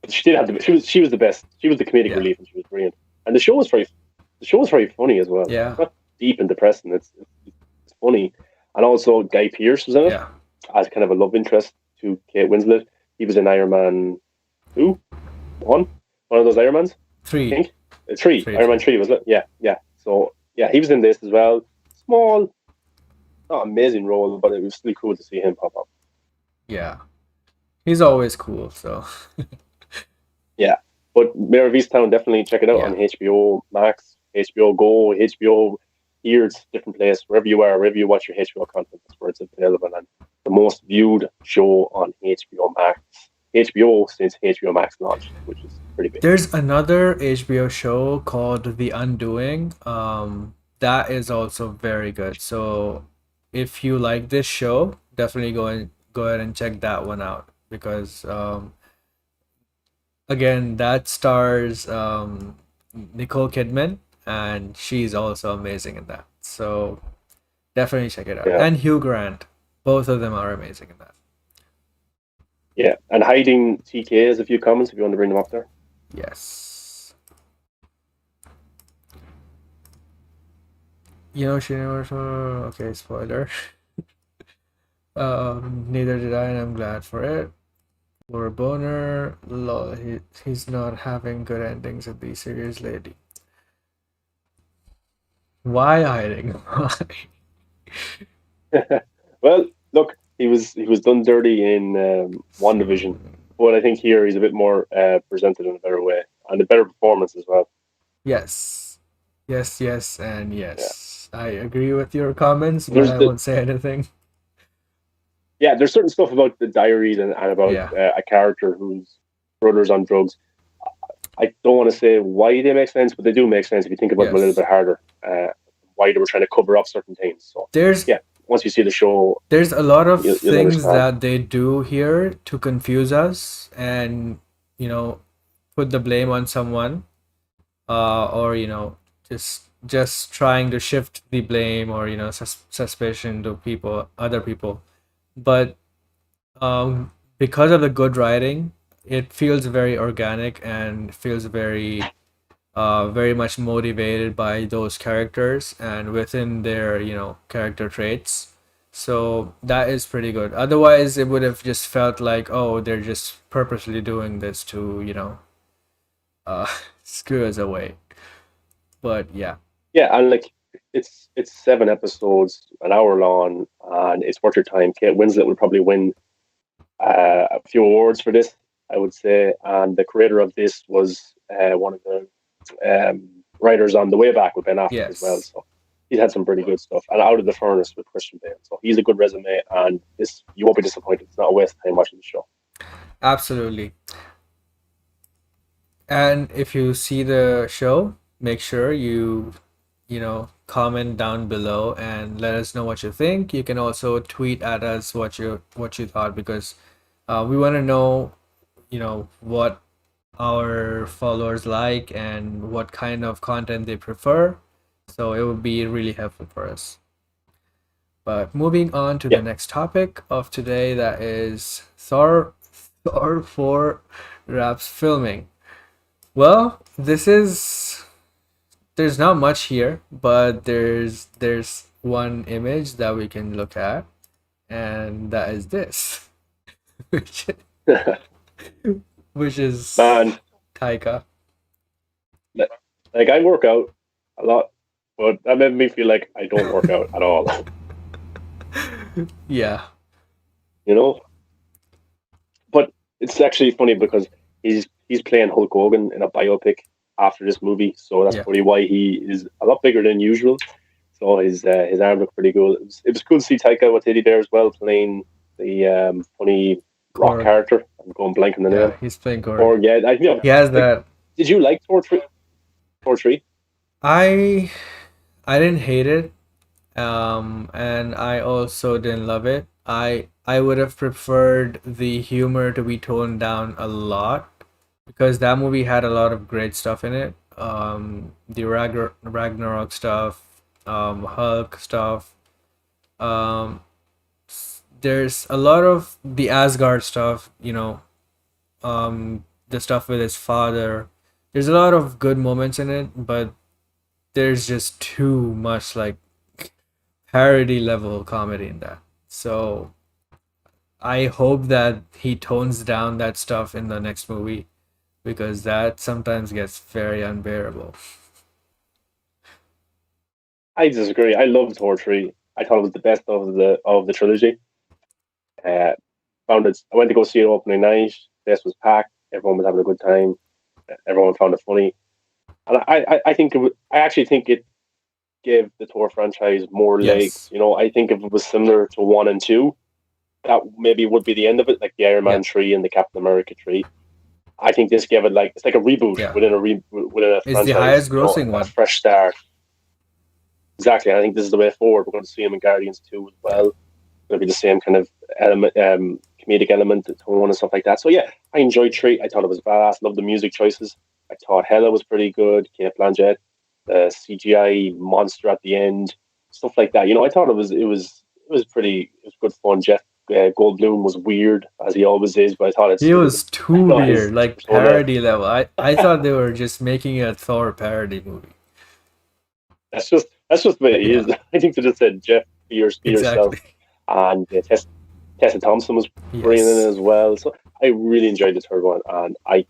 But she did have she was the best. She was the comedic yeah, relief, and she was brilliant. And the show was very funny as well. yeah, It's not deep and depressing. It's funny, and also Guy Pearce was in it yeah. as kind of a love interest to Kate Winslet. He was in Iron Man 2, 1, one of those Iron Mans, I Three, think. Three, three, Iron Man three. 3, was it? Yeah, yeah. So, yeah, he was in this as well. Small, not amazing role, but it was still cool to see him pop up. Yeah, he's always cool. So Yeah. But Mare of Easttown, definitely check it out yeah, on HBO Max, HBO Go, HBO here. It's a different place. Wherever you are, wherever you watch your HBO content, that's where it's available. And the most viewed show on HBO Max. HBO since HBO Max launched, which is pretty big. There's another HBO show called The Undoing. That is also very good. So if you like this show, definitely go ahead and check that one out because again, that stars Nicole Kidman, and she's also amazing in that. So definitely check it out. Yeah, And Hugh Grant, both of them are amazing in that. yeah. And hiding TK has a few comments if you want to bring them up there. Yes. You know, she never. Okay, spoiler. Neither did I, and I'm glad for it. Or boner. Lol, he's not having good endings in these series lately. Why hiding? Why? Well, look, he was done dirty in One Division, but I think here he's a bit more presented in a better way and a better performance as well. Yes. Yes, yes, and Yeah, yes. I agree with your comments, but there's I the won't say anything. yeah, there's certain stuff about the diaries and about Yeah. a character whose brother's on drugs. I don't want to say why they make sense, but they do make sense if you think about them a little Yes. bit harder. Why they were trying to cover up certain things. So There's yeah, once you see the show, there's a lot of you'll things understand. that they do here to confuse us and, you know, put the blame on someone, or just trying to shift the blame or suspicion to other people. But because of the good writing, it feels very organic and feels very much motivated by those characters and within their character traits. So that is pretty good. Otherwise it would have just felt like, oh, they're just purposely doing this to uh screw us away. But yeah. Yeah, and like it's 7 episodes, an hour long, and it's worth your time. Kate Winslet will probably win a few awards for this, I would say. And the creator of this was one of the writers on The Way Back with Ben Affleck as well. Yes, So he's had some pretty good stuff. And Out of the Furnace with Christian Bale. So he's a good resume, and this you won't be disappointed. It's not a waste of time watching the show. absolutely. And if you see the show, make sure you comment down below and let us know what you think. You can also tweet at us what you thought, because we want to know what our followers like and what kind of content they prefer. So it would be really helpful for us. But moving on to the Yeah. next topic of today, that is Thor 4 wraps filming. Well, there's not much here, but there's one image that we can look at, and that is this, which which is Man, Taika. like I work out a lot, but that made me feel like I don't work out at all. Yeah. You know, but it's actually funny because he's playing Hulk Hogan in a biopic after this movie, so that's Yeah. probably why he is a lot bigger than usual. So his arm looked pretty good. It was cool to see Taika Waititi there as well, playing the funny rock Korg. character. I'm going blank on the name. Yeah, he's playing Korg. Or yeah, He has like, that. did you like Thor 3? Thor 3? I I didn't hate it, and I also didn't love it. I would have preferred the humor to be toned down a lot, because that movie had a lot of great stuff in it. The Ragnarok stuff, Hulk stuff. Um, there's a lot of the Asgard stuff. The stuff with his father. There's a lot of good moments in it, but there's just too much like parody level comedy in that. So I hope that he tones down that stuff in the next movie, because that sometimes gets very unbearable. I disagree. I loved Thor 3. I thought it was the best of the trilogy. Uh, found it. I went to go see it opening night. Place was packed. Everyone was having a good time. Everyone found it funny, and I think I actually think it gave the Thor franchise more legs. Yes. I think if it was similar to one and two, that maybe would be the end of it, like the Iron Yeah, Man 3 and the Captain America 3. I think this gave it like it's like a reboot yeah. within a It's the franchise, highest you know, grossing a one. fresh start. Exactly. I think this is the way forward. We're going to see him in Guardians 2 as Yeah. well. Going to be the same kind of element, comedic element, tone and stuff like that. So yeah, I enjoyed Tree. I thought it was badass. Loved the music choices. I thought Hella was pretty good. Kate Blanchett, the CGI monster at the end, stuff like that. You know, I thought it was pretty. It was good fun. Jeff Goldblum was weird as he always is, but I thought it He suited was him. too No, his weird, like persona. parody level. I thought they were just making a Thor parody movie. That's just the way he Yeah, is. I think they just said Jeff, be yourself, exactly. and Tessa Thompson was brilliant in it Yes. as well. So I really enjoyed the third one, and I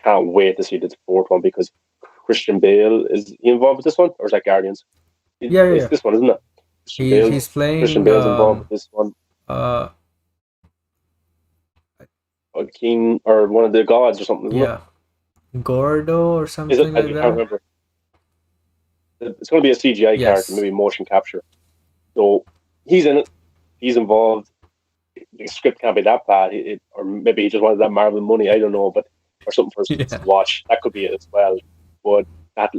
can't wait to see the fourth one because Christian Bale is he involved with this one, or is that Guardians? Yeah, yeah, It's yeah. this one, isn't it? Christian He Bale. he's Christian playing Bale's involved with this one. uh A king or one of the gods or something, isn't it? yeah, Gordo or Is it? something I like can't that. remember. It's going to be a CGI character, Yes. maybe motion capture. So he's in it. He's involved. The script can't be that bad, or maybe he just wanted that Marvel money. I don't know, but or something for his kids to Yeah. watch. That could be it as well. But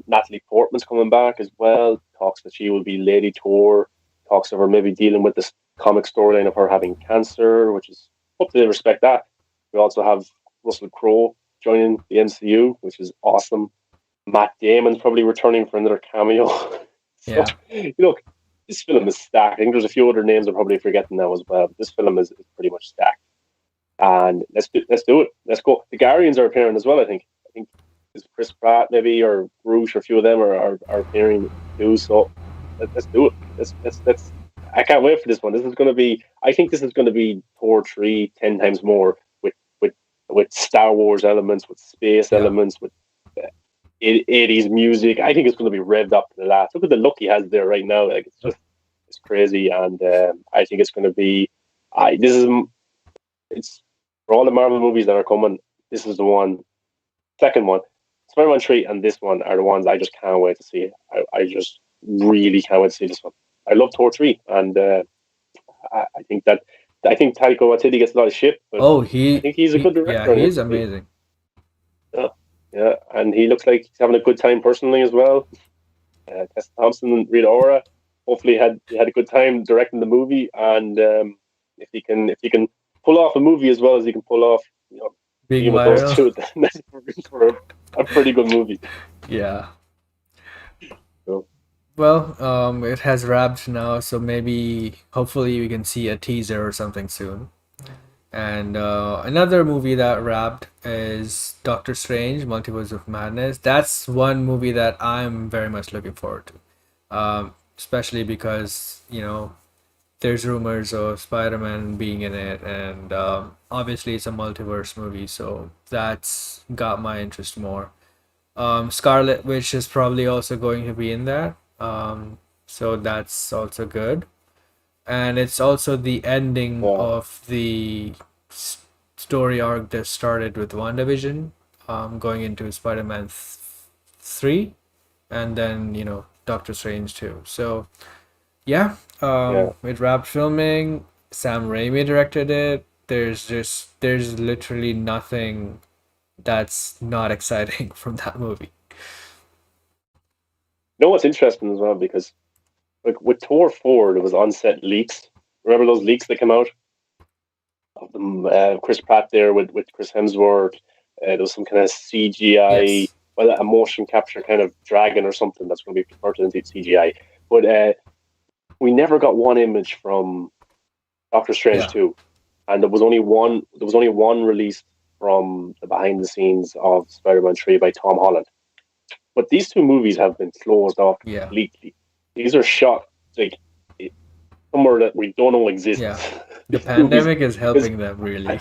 Natalie Portman's coming back as well. Talks that she will be Lady Thor. Talks of her maybe dealing with this comic storyline of her having cancer, which is hopefully they respect that. We also have Russell Crowe joining the MCU, which is awesome. Matt Damon's probably returning for another cameo. So Yeah. look, this film is stacked. I think there's a few other names I'm probably forgetting now as well. But this film is pretty much stacked. And let's do it. Let's go. The Guardians are appearing as well. I think is Chris Pratt maybe or Rouge or a few of them are appearing too. So let's do it. Let's. I can't wait for this one. This is going to be. I think this is going to be Thor 3 10 times more with with Star Wars elements, with space Yeah. elements, with 80s music. I think it's going to be revved up to the last. Look at the look he has there right now. Like it's crazy, and I think it's going to be. I this is it's for all the Marvel movies that are coming. This is the one. Second one, Spider-Man 3 and this one are the ones I just can't wait to see. I just really can't wait to see this one. I love Thor 3, and I think that I think Taika Waititi gets a lot of shit, but Oh, I think he's a good yeah, director. And he's amazing. yeah, yeah, and he looks like he's having a good time personally as well. Tessa Thompson and Rita Ora hopefully had a good time directing the movie, and if he can pull off a movie as well as he can pull off, Being being with those viral. two, then that's for a pretty good movie. Yeah. So, Well, it has wrapped now, so maybe hopefully we can see a teaser or something soon. And another movie that wrapped is Doctor Strange: Multiverse of Madness. That's one movie that I'm very much looking forward to, especially because there's rumors of Spider-Man being in it, and obviously it's a multiverse movie, so that's got my interest more. Scarlet Witch is probably also going to be in that, so that's also good. And it's also the ending yeah, of the story arc that started with WandaVision, going into Spider-Man 3, and then Doctor Strange 2. So yeah, yeah. it wrapped filming. Sam Raimi directed it. There's literally nothing that's not exciting from that movie. You know what's interesting as well because like with Thor 4, there was on-set leaks. Remember those leaks that came out of them? Chris Pratt there with Chris Hemsworth. There was some kind of CGI, Yes. well, a motion capture kind of dragon or something that's going to be converted into CGI. But we never got one image from Doctor Strange Yeah. 2, and there was only one. There was only one released from the behind the scenes of Spider-Man 3 by Tom Holland. But these two movies have been closed off Yeah. completely. These are shot like somewhere that we don't know exists. Yeah. The These movies, pandemic is because helping them really.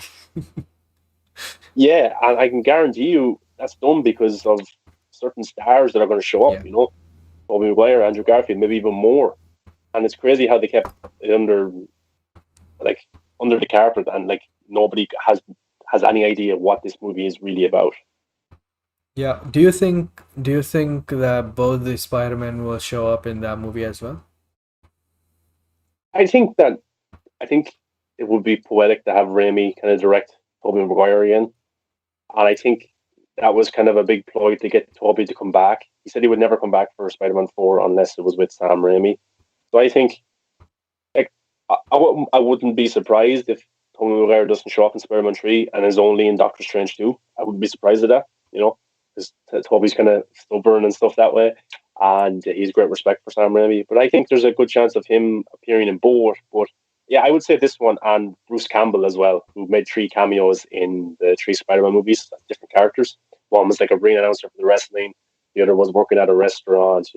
yeah, and I can guarantee you that's done because of certain stars that are going to show up. Yeah. Tobey Maguire, Andrew Garfield, maybe even more. And it's crazy how they kept it like under the carpet, and like nobody has any idea what this movie is really about. Yeah. Do you think that both the Spider-Man will show up in that movie as well? I think that I think it would be poetic to have Raimi kind of direct Tobey Maguire again. And I think that was kind of a big ploy to get Tobey to come back. He said he would never come back for Spider-Man 4 unless it was with Sam Raimi. So I think like I wouldn't be surprised if Tobey Maguire doesn't show up in Spider-Man 3 and is only in Doctor Strange 2. I wouldn't be surprised at that, because Tobey's kind of stubborn and stuff that way. And he's great respect for Sam Raimi. But I think there's a good chance of him appearing in both. But yeah, I would say this one and Bruce Campbell as well, who made 3 cameos in the 3 Spider-Man movies, different characters. One was like a ring announcer for the wrestling. The other was working at a restaurant.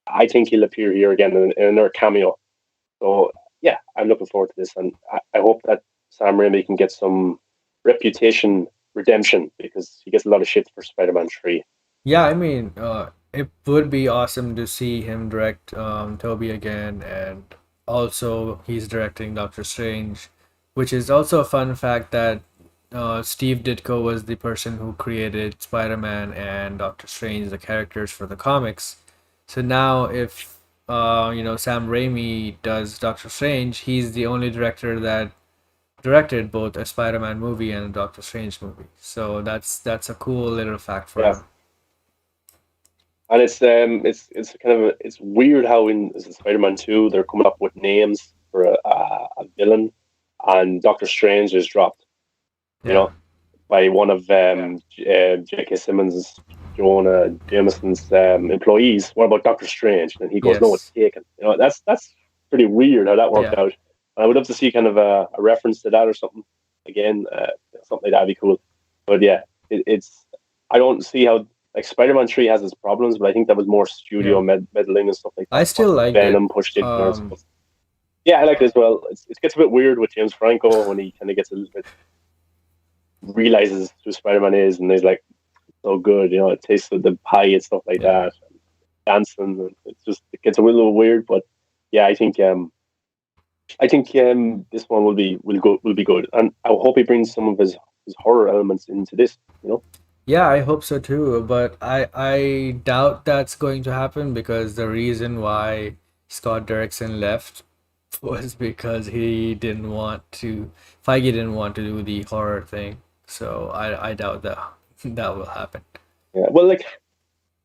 I think he'll appear here again in another cameo. So yeah, I'm looking forward to this, and I hope that Sam Raimi can get some reputation redemption because he gets a lot of shit for Spider-Man 3. Yeah, I mean, it would be awesome to see him direct Toby again, and also he's directing Doctor Strange, which is also a fun fact that Steve Ditko was the person who created Spider-Man and Doctor Strange, the characters for the comics. So now, if Sam Raimi does Doctor Strange, he's the only director that directed both a Spider-Man movie and a Doctor Strange movie. So that's a cool little fact for Yeah, him. and it's kind of it's weird how in Spider-Man 2 they're coming up with names for a villain, and Doctor Strange is dropped. You Yeah. know, by one of J.K. Simmons' Jonah Jameson's employees. What about Doctor Strange? And he goes, "No, it's Yes. taken." That's pretty weird how that worked Yeah. out. And I would love to see kind of a reference to that or something again. Something like that'd be cool. But yeah, it's I don't see how like Spider-Man 3 has its problems, but I think that was more studio Yeah. meddling and stuff like I that. What still liked it. Venom pushed in there and Um, stuff. Yeah, I like it as well. It gets a bit weird with James Franco when he kind of gets a little bit realizes who Spider-Man is, and he's like so good. It tastes of the pie and stuff like yeah. that, and dancing. And it gets a little weird, but yeah, I think this one will be good, and I hope he brings some of his horror elements into this. Yeah, I hope so too, but I doubt that's going to happen because the reason why Scott Derrickson left was because he didn't want to Feige didn't want to do the horror thing. So I doubt that that will happen. Yeah, well, like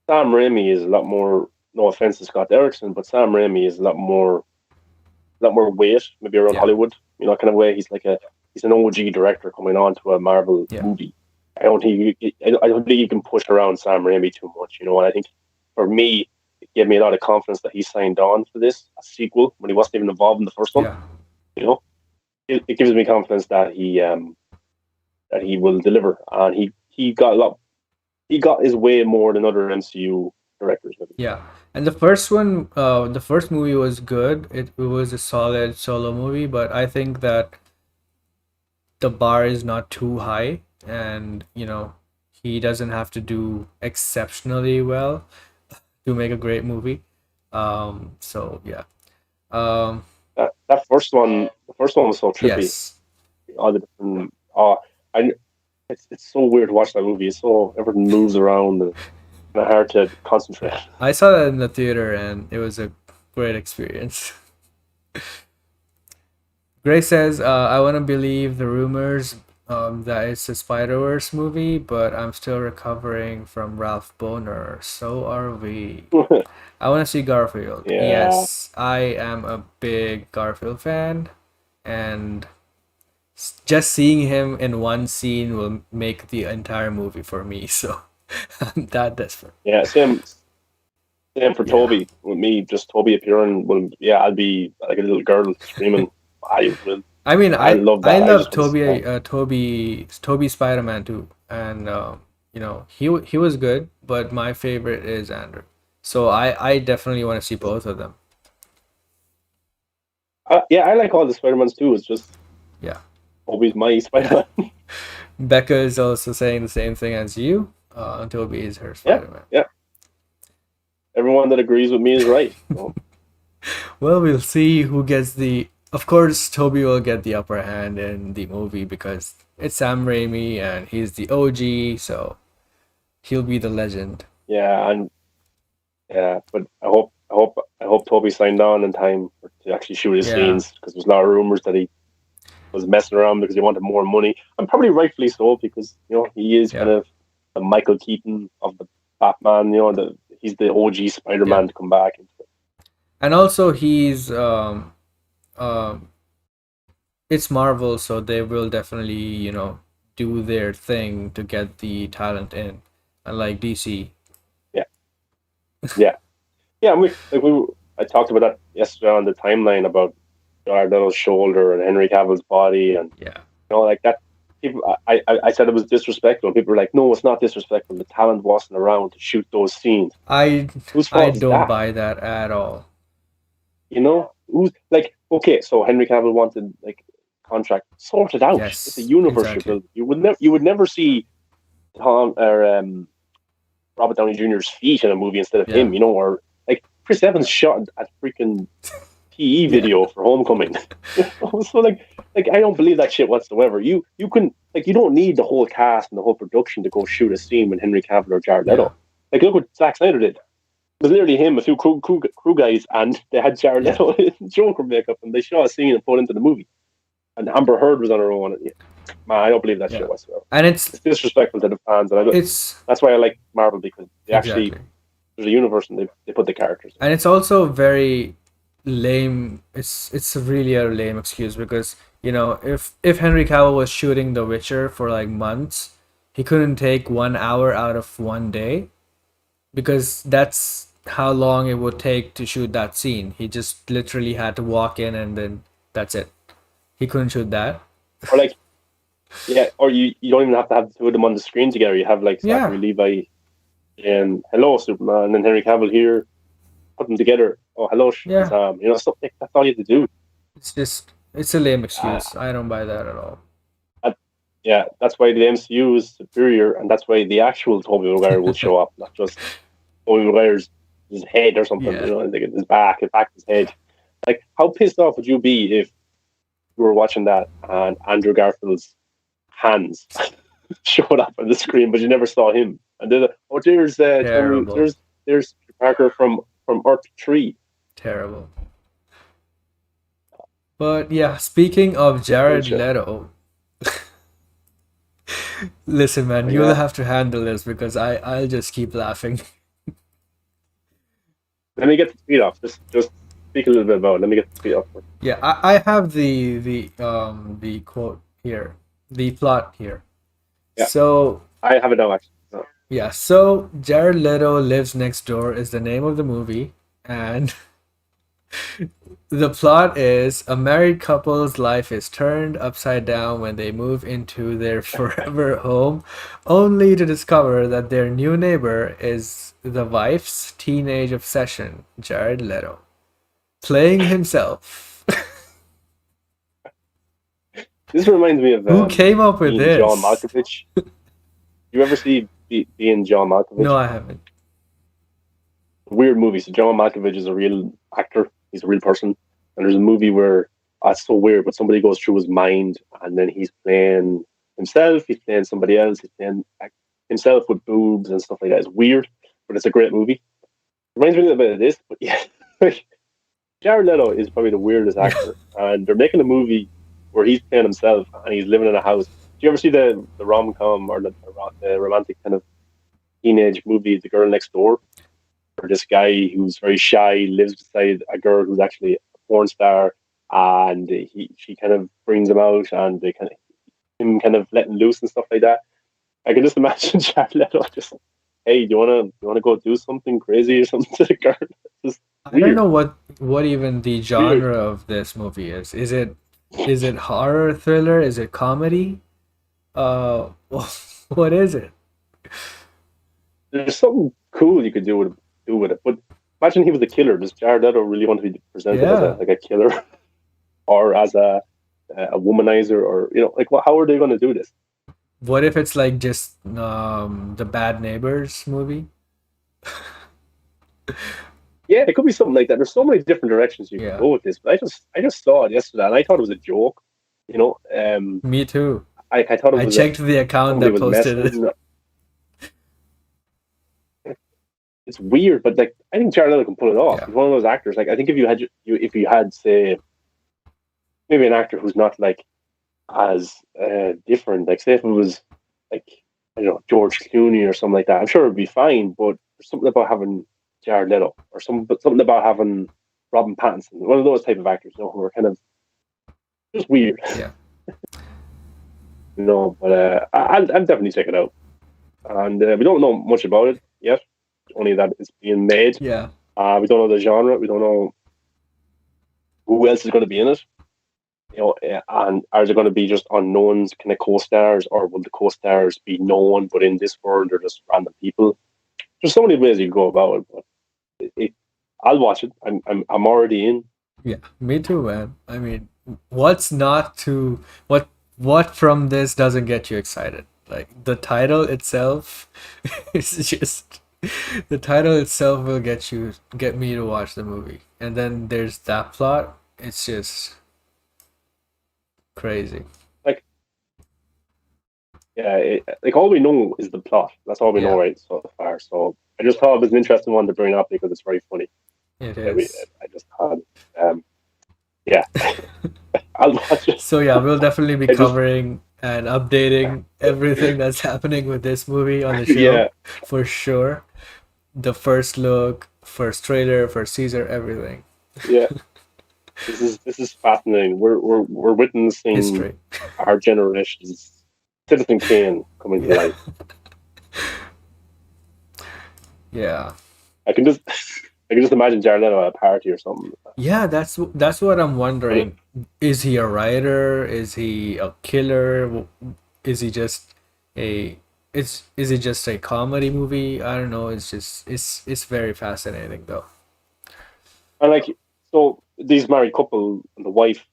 Sam Raimi is a lot more. No offense to Scott Derrickson, but Sam Raimi is a lot more weight, maybe around Yeah. Hollywood. Kind of way. He's an OG director coming on to a Marvel Yeah. movie. I don't think you can push around Sam Raimi too much. And I think for me, it gave me a lot of confidence that he signed on for this a sequel when he wasn't even involved in the first one. Yeah. You know, it gives me confidence that he will deliver, and he got a lot. He got his way more than other MCU directors. Maybe. Yeah. And the first movie was good. It was a solid solo movie, but I think that the bar is not too high, and he doesn't have to do exceptionally well to make a great movie. So yeah. Um, That the first one was so trippy. yes, All the different. I it's so weird to watch that movie. It's so everything moves around and kind of hard to concentrate. yeah. I saw that in the theater, and it was a great experience. Gray says, "I want to believe the rumors that it's a Spider Verse movie, but I'm still recovering from Ralph Boner. So are we." I want to see Garfield. Yeah, Yes, I am a big Garfield fan, and just seeing him in one scene will make the entire movie for me. So I'm that desperate. yeah. Same for Yeah, Toby. With me, just Toby appearing. Well, yeah, I'll be like a little girl screaming. I will. I mean, I love I that. I love just want to see that. Toby Spider Man too, and he was good, but my favorite is Andrew. So I definitely want to see both of them. Yeah, I like all the Spider-Mans too. It's just Yeah, Toby's my Spider-Man. Becca is also saying the same thing as you. Toby is her Yeah, Spider Man. yeah. Everyone that agrees with me is right. So, Well, we'll see who gets the. Of course, Toby will get the upper hand in the movie because it's Sam Raimi and he's the OG, so he'll be the legend. yeah, and yeah, but I hope Toby signed on in time to actually shoot his Yeah. scenes because there's a lot of rumors that he was messing around because he wanted more money, and probably rightfully so because he is kind Yeah, of the Michael Keaton of the Batman. He's the OG yeah. Spider-Man to come back. And also he's um it's Marvel, so they will definitely, do their thing to get the talent in. Unlike DC. Yeah, yeah, yeah. I talked about that yesterday on the timeline about Jared Leto's shoulder and Henry Cavill's body, and Yeah. like that. People, I said it was disrespectful. People were like, "No, it's not disrespectful. The talent wasn't around to shoot those scenes." I Whose I fault is don't that? buy that at all. Who's like, okay, so Henry Cavill wanted like contract sorted out. It's a Yes, universe you're exactly. building. You would never see Tom or Robert Downey Jr.'s feet in a movie instead of Yeah. him. Or like Chris Evans shot at freaking PE Yeah. video for Homecoming. So like I don't believe that shit whatsoever. You can like you don't need the whole cast and the whole production to go shoot a scene with Henry Cavill or Jared Yeah. Leto. Like look what Zack Snyder did. It was literally him, a few crew guys, and they had Jared Yeah. Leto in Joker makeup, and they shot a scene and put it into the movie. And Amber Heard was on her own. Yeah, man, I don't believe that Yeah. shit whatsoever. And it's It's disrespectful to the fans, and it's that's why I like Marvel because they actually exactly. there's a universe and they put the characters in. And it's also very lame. It's really a lame excuse because, if Henry Cavill was shooting The Witcher for like months, he couldn't take 1 hour out of one day because that's how long it would take to shoot that scene. He just literally had to walk in and then that's it. He couldn't shoot that. Or like, yeah, or you don't even have to have the two of them on the screen together. You have like Yeah. Zachary Levi and hello Superman, and then Henry Cavill here, put them together. Oh, hello Yeah. Shazam. Stuff like that's all you have to do. It's a lame Uh, excuse. I don't buy that at all. that, yeah, that's why the MCU is superior, and that's why the actual Tobey Maguire will show up, not just Tobey Maguire's his head or something. Yeah. Like his back, his head. Like, how pissed off would you be if you were watching that and Andrew Garfield's hands showed up on the screen, but you never saw him? And then, oh, there's Tony, Terrible. there's Parker from Earth 3. Terrible. But yeah, speaking of Jared Bullshit. Leto, listen, man, But you'll yeah, have to handle this because I'll just keep laughing. let me get the speed off. Just speak a little bit about it. Let me get the speed off. Yeah, I have the quote here, the plot here. Yeah, So I have it now, actually. No. yeah, so Jared Leto Lives Next Door is the name of the movie, and the plot is a married couple's life is turned upside down when they move into their forever home, only to discover that their new neighbor is the wife's teenage obsession, Jared Leto, playing himself. This reminds me of Who came up with being John this? Malkovich. You ever see being John No, Malkovich? I haven't. Weird movie. So John Malkovich is a real actor. He's a real person. And there's a movie where it's so weird, but somebody goes through his mind, and then he's playing himself. He's playing somebody else. He's playing himself with boobs and stuff like that. It's weird, but it's a great movie. Reminds me a little bit of this, but yeah, Jared Leto is probably the weirdest Yeah. actor, and they're making a movie where he's playing himself and he's living in a house. Do you ever see the rom com or the romantic kind of teenage movie, The Girl Next Door? Or this guy who's very shy lives beside a girl who's actually a porn star, and she kind of brings him out, and they kind of him kind of letting loose and stuff like that. I can just imagine Jared Leto just, hey, do you wanna go do something crazy or something to the girl? It's just I don't weird, know what even the weird. genre of this movie is. Is it horror thriller? Is it comedy? Uh, what is it? There's something cool you could do with it. But imagine he was a killer. Does Jared Leto really want to be presented as a Yeah. like a killer or as a womanizer, or like how are they going to do this? What if it's like just the Bad Neighbors movie? Yeah, it could be something like that. There's so many different directions you could Yeah. go with this. But I just saw it yesterday and I thought it was a joke. Me too. I thought it I was a checked the account somebody that was posted it. messing. It's weird, but like I think Jared Leto can pull it off. Yeah. He's one of those actors. Like I think if you had say maybe an actor who's not like as different. Like, say if it was like, I don't know, George Clooney or something like that, I'm sure it'd be fine. But there's something about having Jared Leto or something about having Robin Pattinson, one of those type of actors, who are kind of just weird, Yeah. But I'll definitely check it out. And we don't know much about it yet, only that it's being made. Yeah. We don't know the genre. We don't know who else is going to be in it. And are there going to be just unknowns, kind of co-stars, or will the co-stars be known, but in this world they're just random people? There's so many ways you can go about it, but I'll watch it. I'm already in. Yeah, me too, man. I mean, what's not to what from this doesn't get you excited? Like the title itself is just the title itself will get me to watch the movie. And then there's that plot. It's just crazy. Like, yeah, like all we know is the plot. That's all we know Yeah, right so far. So I just thought it was an interesting one to bring up because it's very funny. it Yeah, is. I just thought, yeah, I'll watch it. So yeah, we'll definitely be I just, covering and updating everything that's happening with this movie on the yeah, show for sure. The first look, first trailer, first teaser, everything. yeah. This is fascinating. We're witnessing History. our generation's Citizen Kane coming to Yeah. life. Yeah. I can just I can just imagine Jared Leto at a party or something. Yeah, that's what I'm wondering. Is he a writer? Is he a killer? Is he just a is it just a comedy movie? I don't know. It's very fascinating though. And like, so these married couple and the wife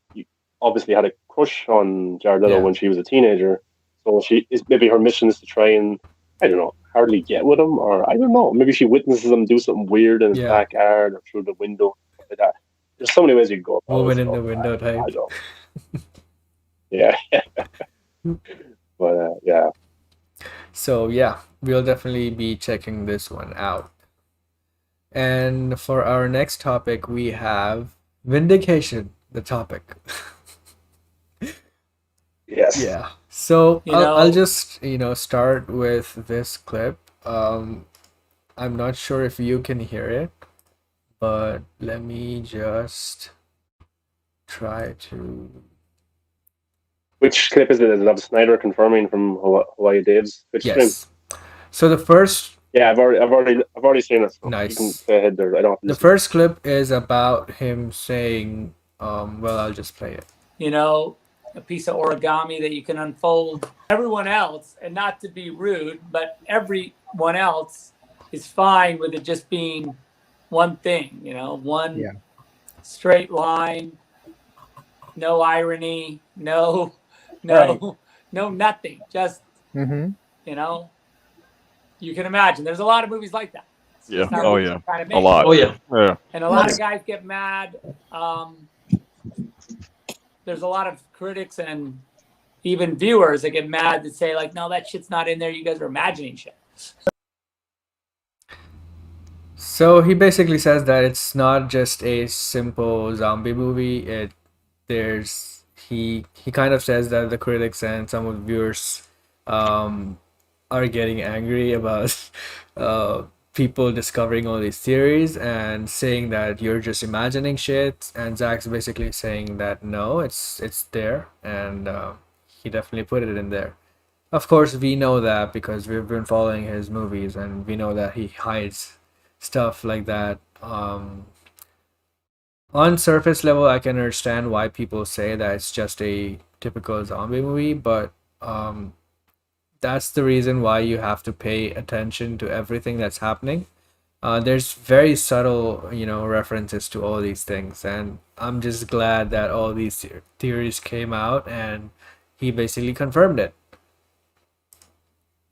obviously had a crush on Jared Leto Yeah. when she was a teenager. So she is maybe her mission is to try and, I don't know, hardly get with him, or I don't know, maybe she witnesses him do something weird in his Yeah. backyard or through the window, stuff like that. There's so many ways you can go about it. Woman in the So window I type. don't. Yeah, but yeah, So yeah, we'll definitely be checking this one out. And for our next topic, we have vindication, the topic. yes. Yeah. So You I'll know, just, start with this clip. I'm not sure if you can hear it, but let me just try to. Which clip is it? Is it of Snyder confirming from Hawaii Dave's Twitch stream? Yes. So the first, Yeah, I've already seen it. So you can nice. go ahead there. I don't have to The listen. first clip is about him saying, well, I'll just play it. a piece of origami that you can unfold. Everyone else, and not to be rude, but everyone else is fine with it just being one thing, one Yeah. straight line, no irony, no, Right. no, nothing. Just, Mm-hmm. You can imagine. There's a lot of movies like that. It's Yeah. just how Oh movies yeah. are kind of A made. lot. Oh yeah. Yeah. And a lot of guys get mad. There's a lot of critics and even viewers that get mad that say, like, no, that shit's not in there. You guys are imagining shit. So he basically says that it's not just a simple zombie movie. He kind of says that the critics and some of the viewers are getting angry about people discovering all these theories and saying that you're just imagining shit. And Zach's basically saying that no, it's there, and he definitely put it in there. Of course, we know that because we've been following his movies, and we know that he hides stuff like that. On surface level, I can understand why people say that it's just a typical zombie movie, but that's the reason why you have to pay attention to everything that's happening. There's very subtle, references to all these things, and I'm just glad that all these theories came out, and he basically confirmed it.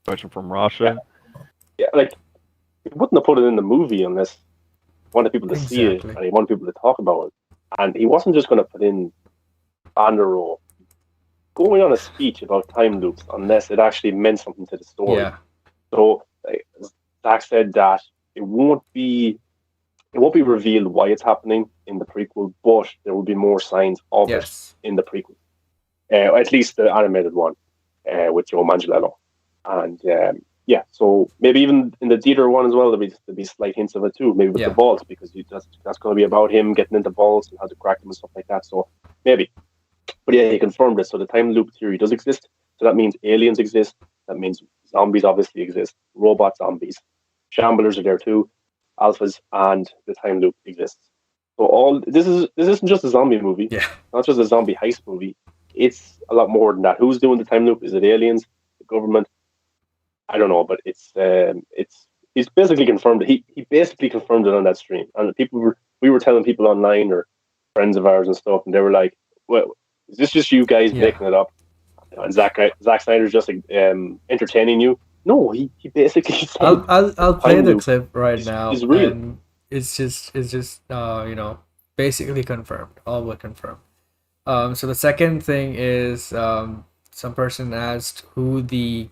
Question from Russia. Yeah, like he wouldn't have put it in the movie unless he wanted people to see it Exactly. and he wanted people to talk about it. And he wasn't just going to put in Banderow going on a speech about time loops unless it actually meant something to the story. Yeah. So like, Zach said that it won't be revealed why it's happening in the prequel, but there will be more signs of Yes. it in the prequel. at least the animated one with Joe Manganiello. And so maybe even in the theater one as well, there'll be slight hints of it too. Maybe with the vaults, because that's going to be about him getting into vaults and how to crack them and stuff like that. So maybe. But yeah, he confirmed it. So the time loop theory does exist. So that means aliens exist. That means zombies obviously exist. Robot zombies. Shamblers are there too. Alphas, and the time loop exists. So this isn't just a zombie movie. Yeah. Not just a zombie heist movie. It's a lot more than that. Who's doing the time loop? Is it aliens? The government? I don't know, but he's basically confirmed it. He basically confirmed it on that stream. And we were telling people online or friends of ours and stuff, and they were like, "Well, is this just you guys making it up?" And Zack Snyder's just entertaining you. No, he basically said, I'll play the clip right now. It's real. And it's just basically confirmed. All but confirmed. So the second thing is some person asked whose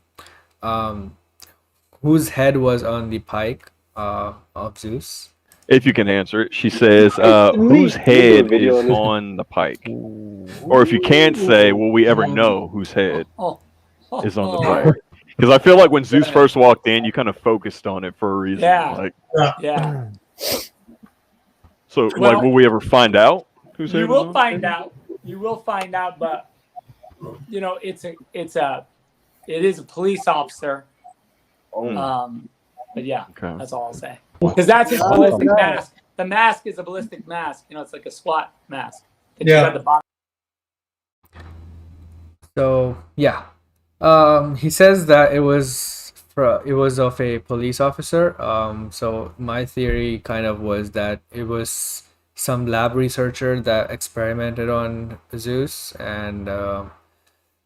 head was on the pike of Zeus. If you can answer it, she says, whose head is on the pike? Or if you can't say, will we ever know whose head is on the pike? Because I feel like when Zeus first walked in, you kind of focused on it for a reason. Yeah. So, will we ever find out whose head? You will find out. You will find out, but it is a police officer. But yeah, that's all I'll say. Because that's his ballistic mask. The mask is a ballistic mask. It's like a SWAT mask. At the bottom. So yeah, he says that it was of a police officer. So my theory kind of was that it was some lab researcher that experimented on Zeus, and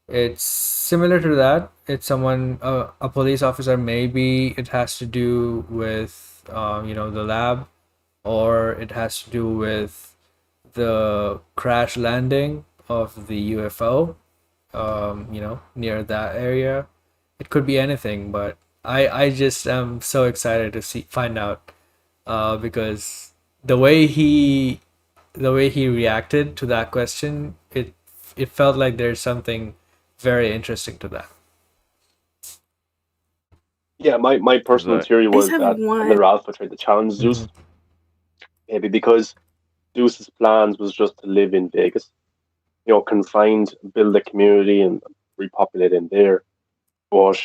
it's similar to that. It's someone, a police officer. Maybe it has to do with the lab, or it has to do with the crash landing of the UFO. Near that area. It could be anything, but I just am so excited to find out, because the way he reacted to that question, it felt like there's something very interesting to that. Yeah, my personal theory was that another alpha tried to challenge Zeus, maybe because Zeus's plans was just to live in Vegas, confined, build a community and repopulate in there. But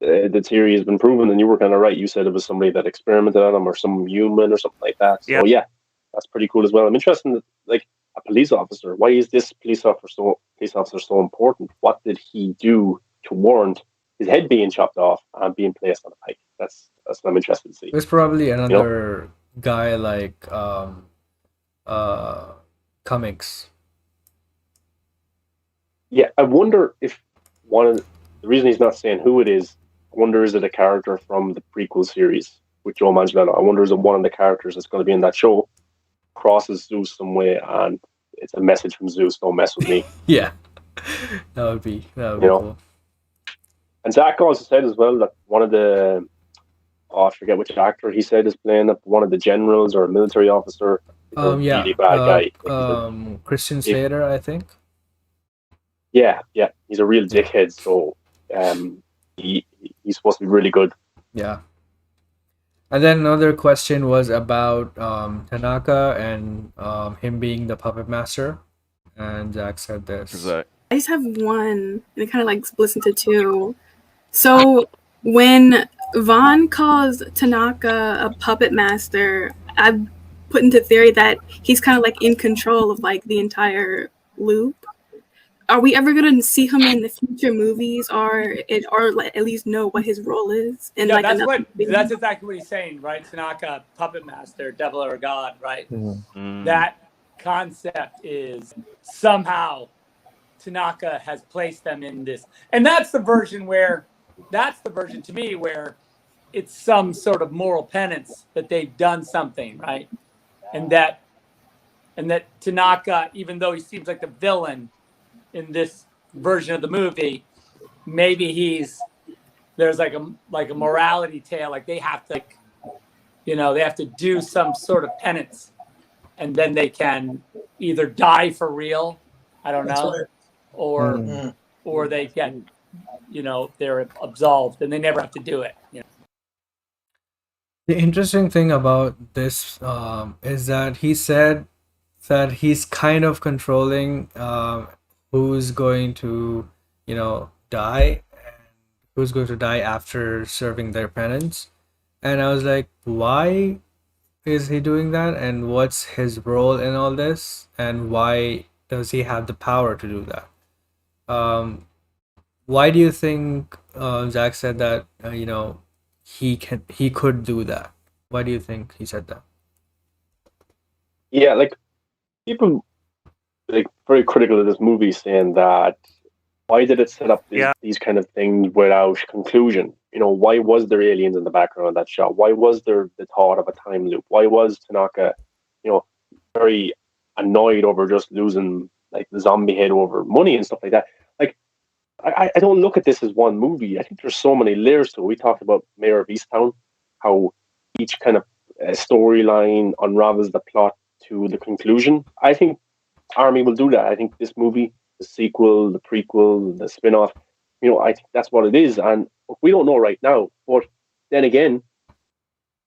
the theory has been proven, and you were kind of right. You said it was somebody that experimented on him, or some human, or something like that. So yeah, that's pretty cool as well. I'm interested in, like, a police officer. Why is this police officer so important? What did he do to warrant his head being chopped off and being placed on a pike? That's what I'm interested to see. There's probably another guy like Cummings. Yeah, I wonder if the reason he's not saying who it is, I wonder, is it a character from the prequel series with Joe Manganiello? I wonder, is it one of the characters that's going to be in that show crosses Zeus some way, and it's a message from Zeus, don't mess with me. Yeah, that would be cool. And Zach also said as well that one of the, I forget which actor he said is playing it, one of the generals or a military officer. Really bad guy. Christian Slater, I think. Yeah, he's a real dickhead. So he's supposed to be really good. Yeah. And then another question was about Tanaka and him being the puppet master. And Zach said this. I just have one, and it kind of like splits into two. So when Vaughn calls Tanaka a puppet master, I've put into theory that he's kind of like in control of like the entire loop. Are we ever going to see him in the future movies, or at least know what his role is? That's exactly what he's saying, right? Tanaka, puppet master, devil or god, right? Mm-hmm. That concept is somehow Tanaka has placed them in this, and that's the version to me where it's some sort of moral penance that they've done something, right? And that Tanaka, even though he seems like the villain in this version of the movie, maybe there's like a morality tale, like they have to, they have to do some sort of penance, and then they can either die for real, I don't know, or they get, they're absolved and they never have to do it. The interesting thing about this is that he said that he's kind of controlling who's going to, die, and who's going to die after serving their penance. And I was like, why is he doing that? And what's his role in all this? And why does he have the power to do that? Why do you think Zach said that? He could do that. Why do you think he said that? Yeah, like people like very critical of this movie, saying that why did it set up these kind of things without conclusion? Why was there aliens in the background of that shot? Why was there the thought of a time loop? Why was Tanaka, very annoyed over just losing like the zombie head over money and stuff like that? Like, I don't look at this as one movie. I think there's so many layers to it. We talked about Mare of Easttown, how each kind of storyline unravels the plot to the conclusion. I think Army will do that. I think this movie, the sequel, the prequel, the spin-off, I think that's what it is. And we don't know right now. But then again,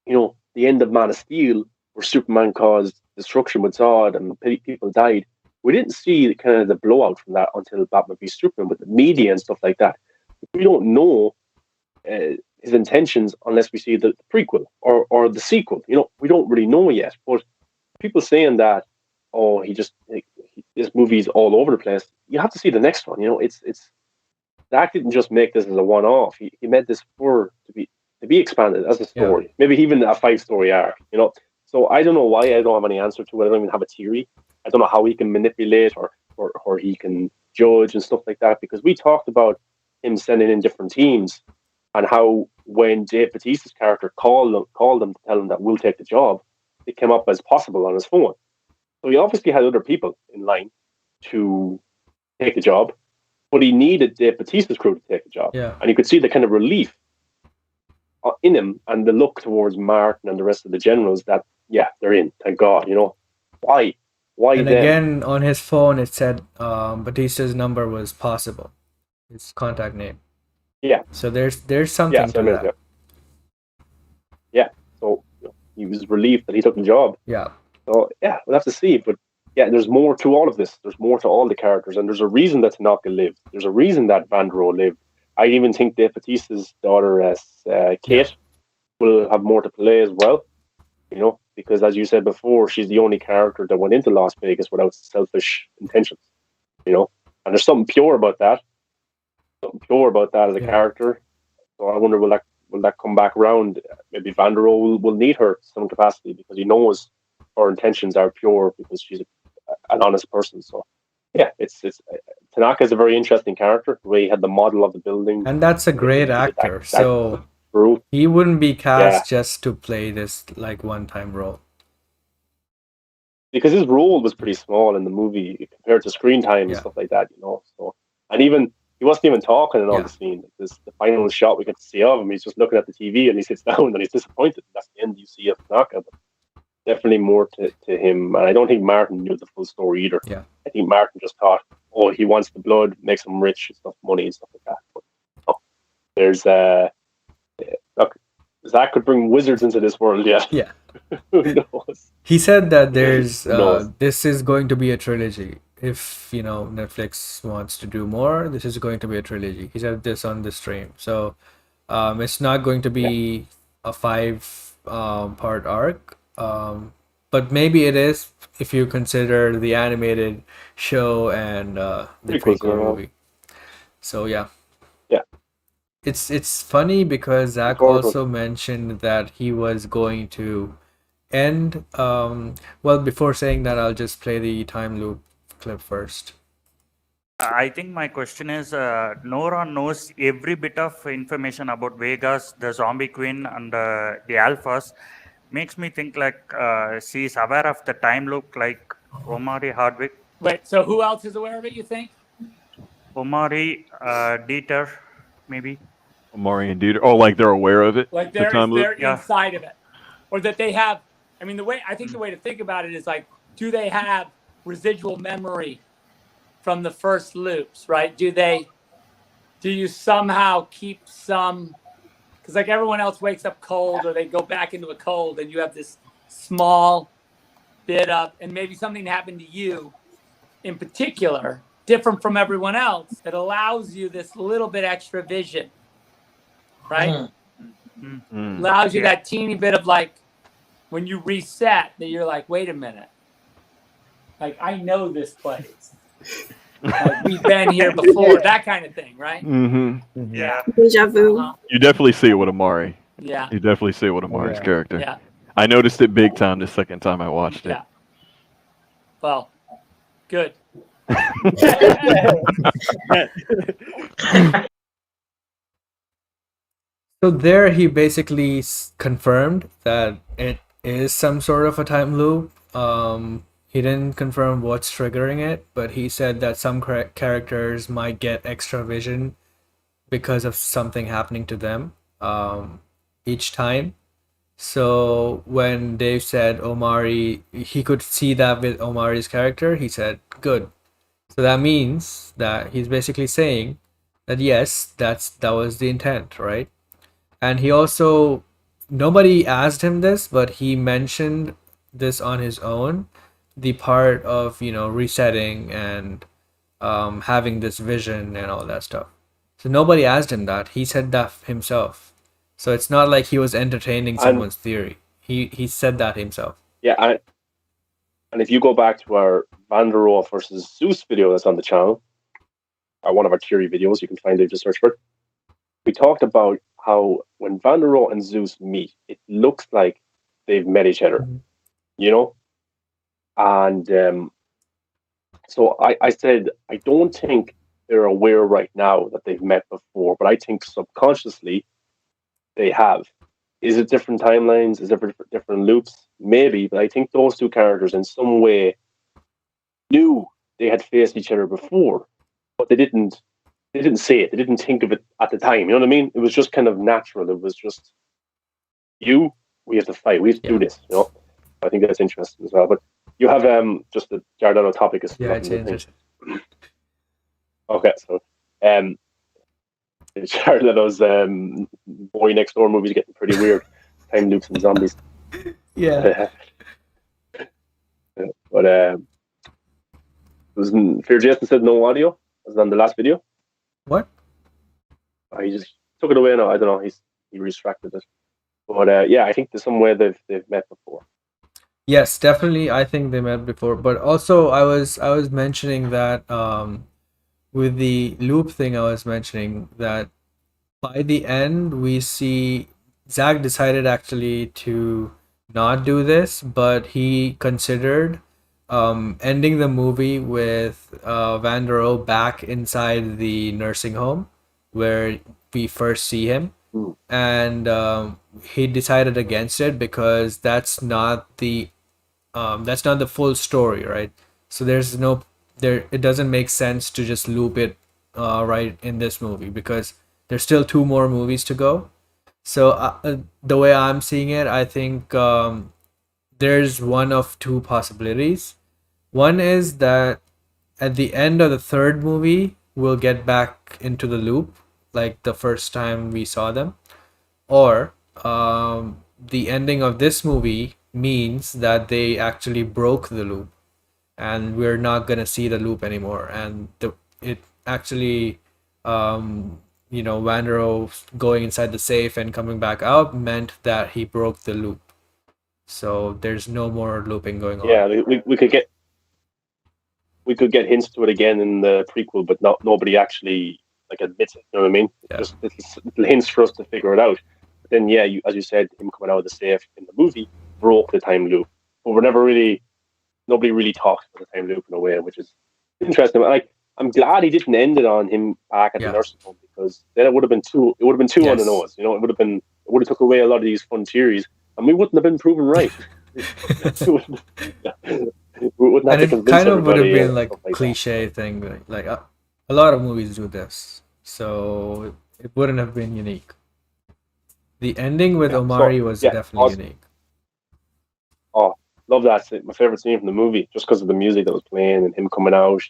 the end of Man of Steel, where Superman caused destruction with Zod and people died, we didn't see kind of the blowout from that until Batman v Superman with the media and stuff like that. We don't know his intentions unless we see the prequel or the sequel. We don't really know yet. But people saying that, this movie's all over the place. You have to see the next one. It's Zach didn't just make this as a one-off. He made this to be expanded as a story, maybe even a 5-story arc. So I don't know why. I don't have any answer to it. I don't even have a theory. I don't know how he can manipulate or he can judge and stuff like that, because we talked about him sending in different teams and how when Dave Bautista's character called them to tell him that we'll take the job, it came up as possible on his phone. So he obviously had other people in line to take the job, but he needed Dave Bautista's crew to take the job. Yeah. And you could see the kind of relief in him and the look towards Martin and the rest of the generals that, they're in, thank God. Why? Why And then? again, on his phone, it said Batista's number was possible. His contact name. Yeah. So there's something to that. Yeah. So he was relieved that he took the job. Yeah. So we'll have to see. But there's more to all of this. There's more to all the characters, and there's a reason that Tanaka lived. There's a reason that Vandro lived. I even think Dave Bautista's daughter, Kate, will have more to play as well. Because as you said before, she's the only character that went into Las Vegas without selfish intentions. And there's something pure about that. As a character. So I wonder, will that come back around? Maybe Vandro will need her to some capacity, because he knows her intentions are pure, because she's an honest person. So it's Tanaka is a very interesting character. The way he had the model of the building, and that's a great actor. So he wouldn't be cast just to play this like one-time role, because his role was pretty small in the movie compared to screen time and stuff like that. So, and even he wasn't even talking in all the scene. The final shot we get to see of him, he's just looking at the TV and he sits down and he's disappointed. That's the end you see of Tanaka. But definitely more to him. And I don't think Martin knew the full story either. Yeah. I think Martin just thought, he wants the blood, makes him rich and stuff, money and stuff like that. But there's look, Zach could bring wizards into this world, Yeah. Who knows? He said that there's this is going to be a trilogy. If Netflix wants to do more, this is going to be a trilogy. He said this on the stream. So it's not going to be a 5-part arc. But maybe it is if you consider the animated show and the prequel movie. So yeah. It's funny because Zach also mentioned that he was going to end. Before saying that, I'll just play the time loop clip first. I think my question is, Nora knows every bit of information about Vegas, the Zombie Queen, and the Alphas. Makes me think like she's aware of the time loop, like Omari Hardwick. Wait, so who else is aware of it, you think? Omari, Dieter, maybe. Omari and Dieter. Oh, like they're aware of it? Like they're inside of it. Or that they have, I think the way to think about it is like, do they have residual memory from the first loops, right? Do you somehow keep some, because like everyone else wakes up cold or they go back into a cold and you have this small bit of, and maybe something happened to you in particular, different from everyone else, it allows you this little bit extra vision, right? Allows you that teeny bit of like, when you reset, that you're like, wait a minute. Like, I know this place. Like, we've been here before, that kind of thing, right? Mm-hmm. Yeah. Deja vu. You definitely see it with Amari. Yeah. You definitely see it with Amari's character. Yeah. I noticed it big time the second time I watched it. Yeah. Well, good. So there he basically confirmed that it is some sort of a time loop. He didn't confirm what's triggering it, but he said that some characters might get extra vision because of something happening to them each time. So when Dave said Omari, he could see that with Omari's character, he said, good. So that means that he's basically saying that yes, that was the intent, right? And he also, nobody asked him this, but he mentioned this on his own, the part of, resetting and having this vision and all that stuff. So nobody asked him that. He said that himself. So it's not like he was entertaining someone's theory. He said that himself. Yeah, and if you go back to our Van der Rohe versus Zeus video that's on the channel, or one of our theory videos, you can find it, just search for it. We talked about how when Van der Rohe and Zeus meet, it looks like they've met each other, And so I said, I don't think they're aware right now that they've met before, but I think subconsciously they have. Is it different timelines? Is it different loops? Maybe, but I think those two characters in some way knew they had faced each other before, but they didn't say it. They didn't think of it at the time. You know what I mean? It was just kind of natural. It was just, we have to fight. We have to do this. I think that's interesting as well. But you have just the Giardano topic is Okay, so Giardano's Boy Next Door movie is getting pretty weird. Time loops and zombies. Yeah. But Fear Jason said no audio. Was it on the last video? What? He just took it away now. I don't know. He restracted it. But yeah, I think there's some way they've met before. Yes, definitely. I think they met before, but also I was mentioning that with the loop thing, I was mentioning that by the end we see Zach decided actually to not do this, but he considered ending the movie with Van der Rohe back inside the nursing home where we first see him. And he decided against it because that's not the full story, right? So it doesn't make sense to just loop it right in this movie because there's still 2 more movies to go. So the way I'm seeing it, I think there's one of 2 possibilities. One is that at the end of the 3rd movie, we'll get back into the loop like the first time we saw them, or the ending of this movie means that they actually broke the loop and we're not gonna see the loop anymore, and it actually Van der Rohe going inside the safe and coming back out meant that he broke the loop, so there's no more looping going on. Yeah, we could get hints to it again in the prequel, but nobody actually admits it. You know what I mean? Yeah. Just little hints for us to figure it out. But then, yeah, as you said, him coming out of the safe in the movie broke the time loop. But nobody really talks about the time loop in a way, which is interesting. I'm glad he didn't end it on him back at the nursing home, because then it would have been too on the nose. It would have took away a lot of these fun theories, and we wouldn't have been proven right. We wouldn't have and to it kind of would have been like cliche thing, like a lot of movies do this, so it wouldn't have been unique. The ending with Omari was definitely unique. Oh, love that scene. My favorite scene from the movie, just because of the music that was playing and him coming out.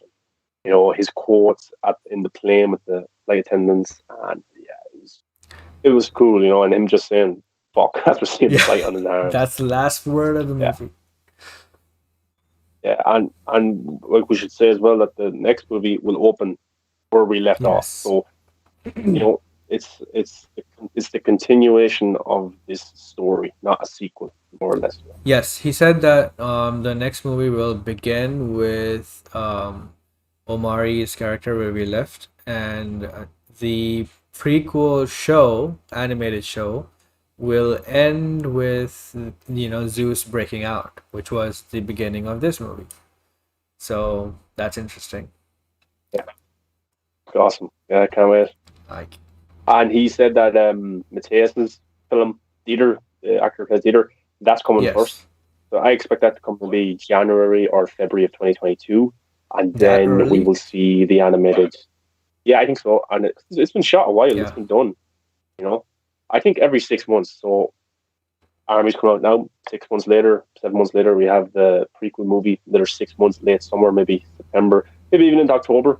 his quotes in the plane with the flight attendants, and yeah, it was cool, and him just saying "fuck" after seeing the bite on his arm. That's the last word of the movie. Yeah, and like we should say as well that the next movie will open where we left off. So it's the continuation of this story, not a sequel, more or less. Yes, he said that the next movie will begin with Omari's character where we left, and the prequel show, animated show, will end with Zeus breaking out, which was the beginning of this movie. So that's interesting. Yeah, awesome. Yeah, I can't wait. And he said that Matthias's film, Dieter, the actor who plays Dieter, that's coming first. So I expect that to come to be January or February of 2022, and then we will see the animated. Yeah, I think so. And it's been shot a while. Yeah. It's been done. I think every 6 months. So Army's come out now. 6 months later, 7 months later, we have the prequel movie that are 6 months late summer, maybe September, maybe even into October.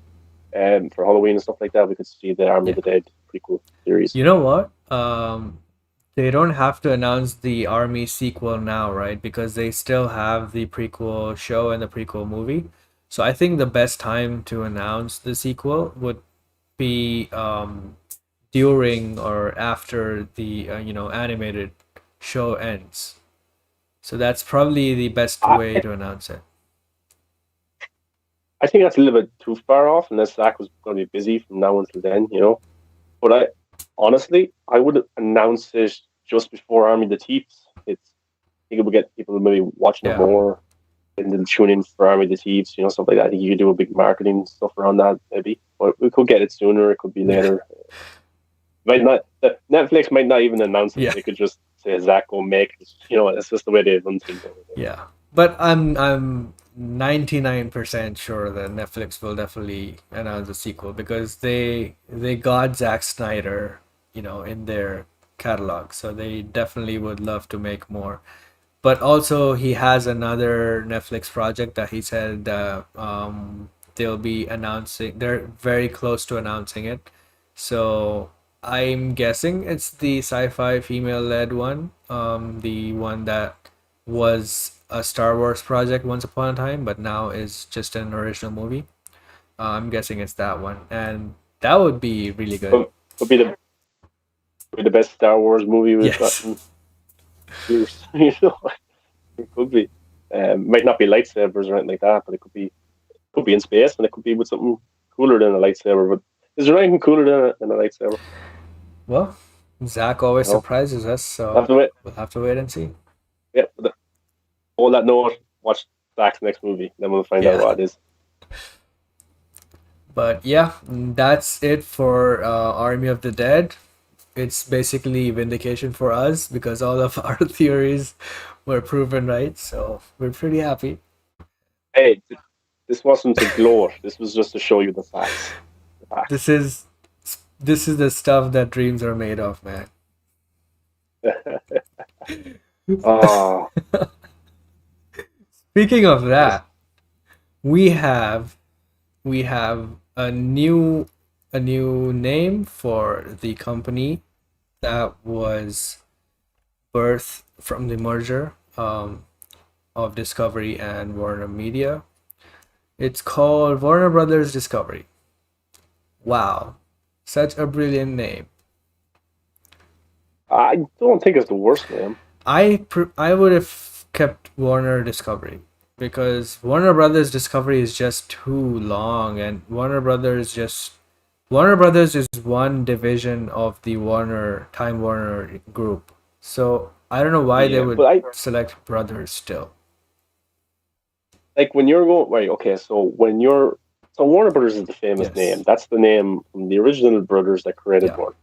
For Halloween and stuff like that, we could see the Army of the Dead prequel series. You know what? They don't have to announce the Army sequel now, right? Because they still have the prequel show and the prequel movie. So I think the best time to announce the sequel would be during or after the animated show ends. So that's probably the best way to announce it. I think that's a little bit too far off, unless Zach was going to be busy from now until then, But I would announce it just before Army of the Thieves. I think it would get people maybe watching it more, and then tune in for Army of the Thieves, stuff like that. I think you could do a big marketing stuff around that, maybe. But we could get it sooner. It could be later. Netflix might not even announce it. They could just say, Zach, go make it. That's just the way they run things. Yeah, but I'm 99% sure that Netflix will definitely announce a sequel because they got Zack Snyder, in their catalog, so they definitely would love to make more. But also he has another Netflix project that he said they'll be announcing. They're very close to announcing it, so I'm guessing it's the sci-fi female-led one, the one that was a Star Wars project once upon a time, but now is just an original movie. I'm guessing it's that one, and that would be really good. Would be the best Star Wars movie we've gotten years. It could be. Might not be lightsabers or anything like that, but it could be in space, and it could be with something cooler than a lightsaber. But is there anything cooler than a lightsaber? Well, Zach always surprises us, so we'll have to wait and see. Yeah. On that note, watch Zach's next movie, then we'll find out what it is. But yeah, that's it for Army of the Dead. It's basically vindication for us because all of our theories were proven right, so we're pretty happy. Hey, this wasn't to gloat. This was just to show you the facts. This is the stuff that dreams are made of, man. Oh. Speaking of that, we have a new name for the company that was birthed from the merger of Discovery and Warner Media. It's called Warner Brothers Discovery. Wow, such a brilliant name. I don't think it's the worst name. I would have kept Warner Discovery because Warner Brothers Discovery is just too long, and Warner Brothers is one division of the Time Warner group. So I don't know why they would select Brothers still. Like when you're going right, okay. So Warner Brothers is the famous name. That's the name from the original brothers that created Warner.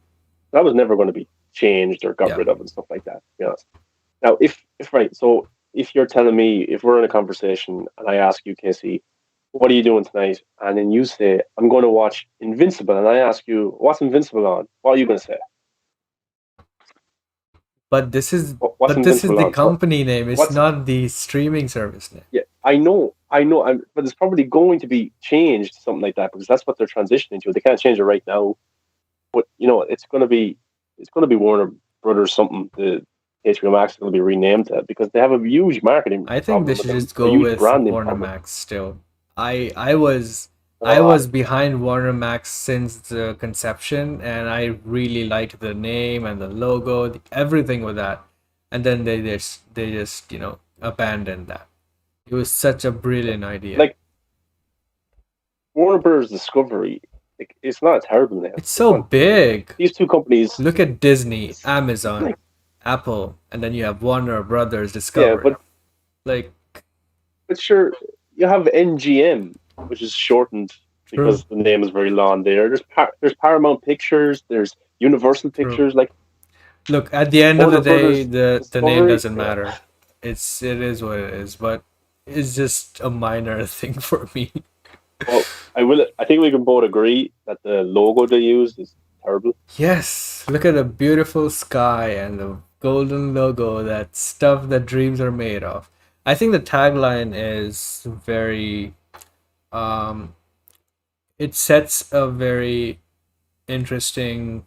That was never going to be changed or got rid of and stuff like that. To be honest. Now, if you're telling me, if we're in a conversation and I ask you, Casey, what are you doing tonight? And then you say, I'm going to watch Invincible, and I ask you, what's Invincible on? What are you going to say? But this is the company name. It's not the streaming service name. Yeah, I know. I know, but it's probably going to be changed to something like that because that's what they're transitioning to. They can't change it right now, but it's going to be Warner Brothers something. The HBO Max is going to be renamed to because they have a huge marketing I think they problem with should them, just a go huge with branding Warner problem. Max still. I Uh, was behind Warner Max since the conception, and I really liked the name and the logo, everything with that. And then they just abandoned that. It was such a brilliant idea. like Warner Brothers Discovery, it's not a terrible name. It's It's so not. big. These two companies, Look at Disney, it's Amazon, like Apple, and then you have Warner Brothers yeah, Discovery. Like, but sure, you have NGM, which is shortened true, because the name is very long. There's Paramount Pictures, there's Universal true. Pictures, like Look, at the end of the Warner day, Brothers the name Discovery. doesn't Yeah. matter. It is what it is, but it's just a minor thing for me. Well, I think we can both agree that the logo they used is terrible. Yes, look at the beautiful sky and the golden logo, that stuff that dreams are made of. I think the tagline is very um it sets a very interesting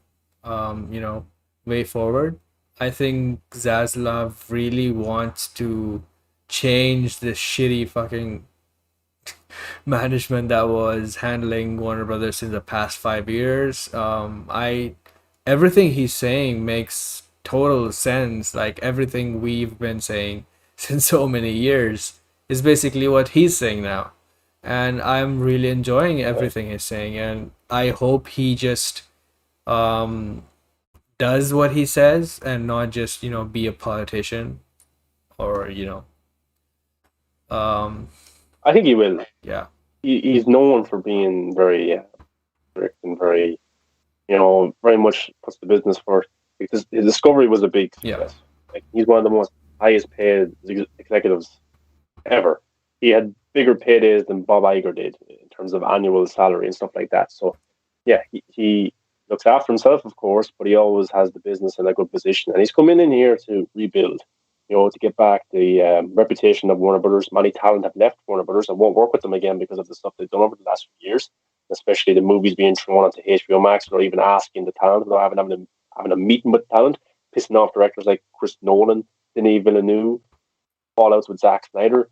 way forward. I think Zaslav really wants to change the shitty fucking management that was handling Warner Brothers in the past 5 years. I Everything he's saying makes total sense. Like everything we've been saying since so many years is basically what he's saying now, and I'm really enjoying Right. everything he's saying. And I hope he just um, does what he says and not just be a politician or um, I think he will. yeah, He's known for being very strict and very, very much puts the business first. Because his Discovery was a big yeah, success. Like he's one of the most highest paid executives ever. He had bigger paydays than Bob Iger did in terms of annual salary and stuff like that. So, yeah, he looks after himself, of course, but he always has the business in a good position. And he's coming in here to rebuild, to get back the reputation of Warner Brothers. Many talent have left Warner Brothers and won't work with them again because of the stuff they've done over the last few years, especially the movies being thrown onto HBO Max without even asking the talent, without having a meeting with talent, pissing off directors like Chris Nolan, Denis Villeneuve, fallouts with Zack Snyder,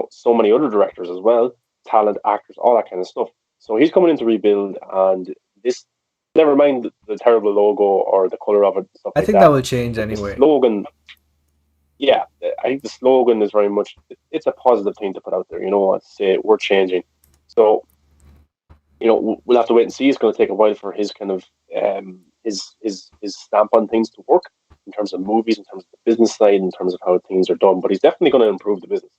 so many other directors as well, talent, actors, all that kind of stuff. So he's coming in to rebuild, and this, never mind the terrible logo or the color of it, and stuff I like think that that. will change But the anyway. slogan, yeah, I think the slogan is very much, it's a positive thing to put out there, to say we're changing. So, we'll have to wait and see. It's going to take a while for his kind of his stamp on things to work in terms of movies, in terms of the business side, in terms of how things are done. But he's definitely going to improve the business.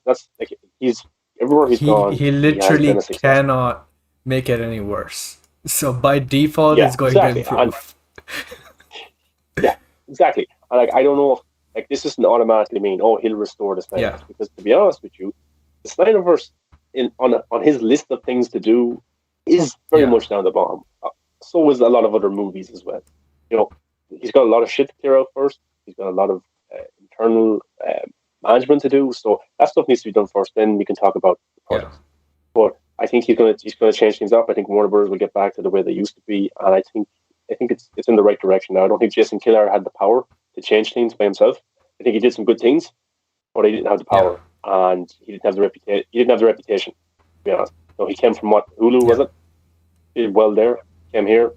That's like he's everywhere he's gone. He He has been literally a success. cannot make it any worse. So by default, Yeah, it's going to exactly. And improve. yeah, exactly. And I don't know if this doesn't automatically mean he'll restore the Snyderverse, Yeah. because to be honest with you, the Snyderverse on his list of things to do is very Yeah. much down the bottom. So is a lot of other movies as well. He's got a lot of shit to clear out first. He's got a lot of internal management to do. So that stuff needs to be done first. Then we can talk about the Yeah. projects. But I think he's gonna change things up. I think Warner Brothers will get back to the way they used to be, and I think it's in the right direction now. I don't think Jason Kilar had the power to change things by himself. I think he did some good things, but he didn't have the power, and he didn't have the reputation. He didn't have the reputation, to be honest. So he came from what, Hulu, was Yeah. it? Did well there. Came here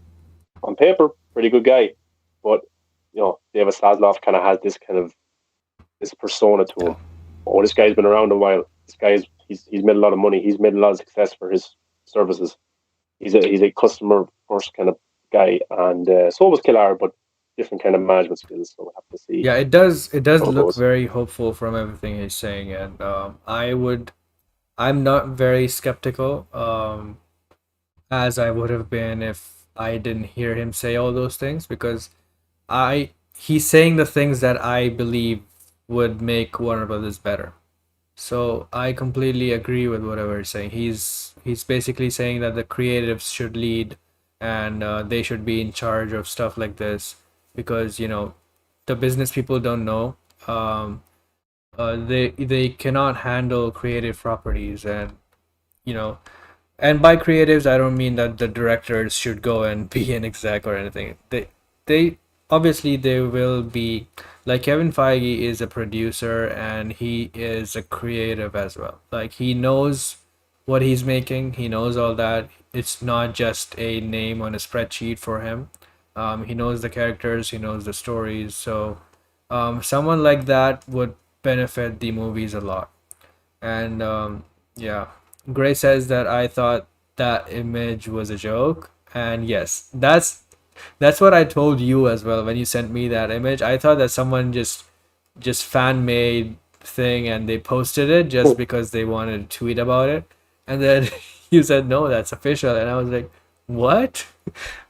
on paper, pretty good guy, but David Zaslav kind of has this persona to him. Oh, this guy's been around a while. This guy's he's made a lot of money. He's made a lot of success for his services. He's a customer first kind of guy, and so was Kilar, but different kind of management skills. So we'll have to see Yeah, it does how it look goes. very hopeful from everything he's saying, and I'm not very skeptical, as I would have been if I didn't hear him say all those things, because he's saying the things that I believe would make Warner Brothers better. So I completely agree with whatever he's saying. He's basically saying that the creatives should lead, and they should be in charge of stuff like this, because the business people don't know. they cannot handle creative properties, and you know, and by creatives I don't mean that the directors should go and be an exec or anything. They obviously they will be, like Kevin Feige is a producer and he is a creative as well. Like he knows what he's making, he knows all that. It's not just a name on a spreadsheet for him. He knows the characters, he knows the stories. So someone like that would benefit the movies a lot. And yeah, Gray says that I thought that image was a joke, and yes, that's what I told you as well when you sent me that image. I thought that someone just fan made thing and they posted it just because they wanted to tweet about it, and then you said no, that's official, and I was like, what?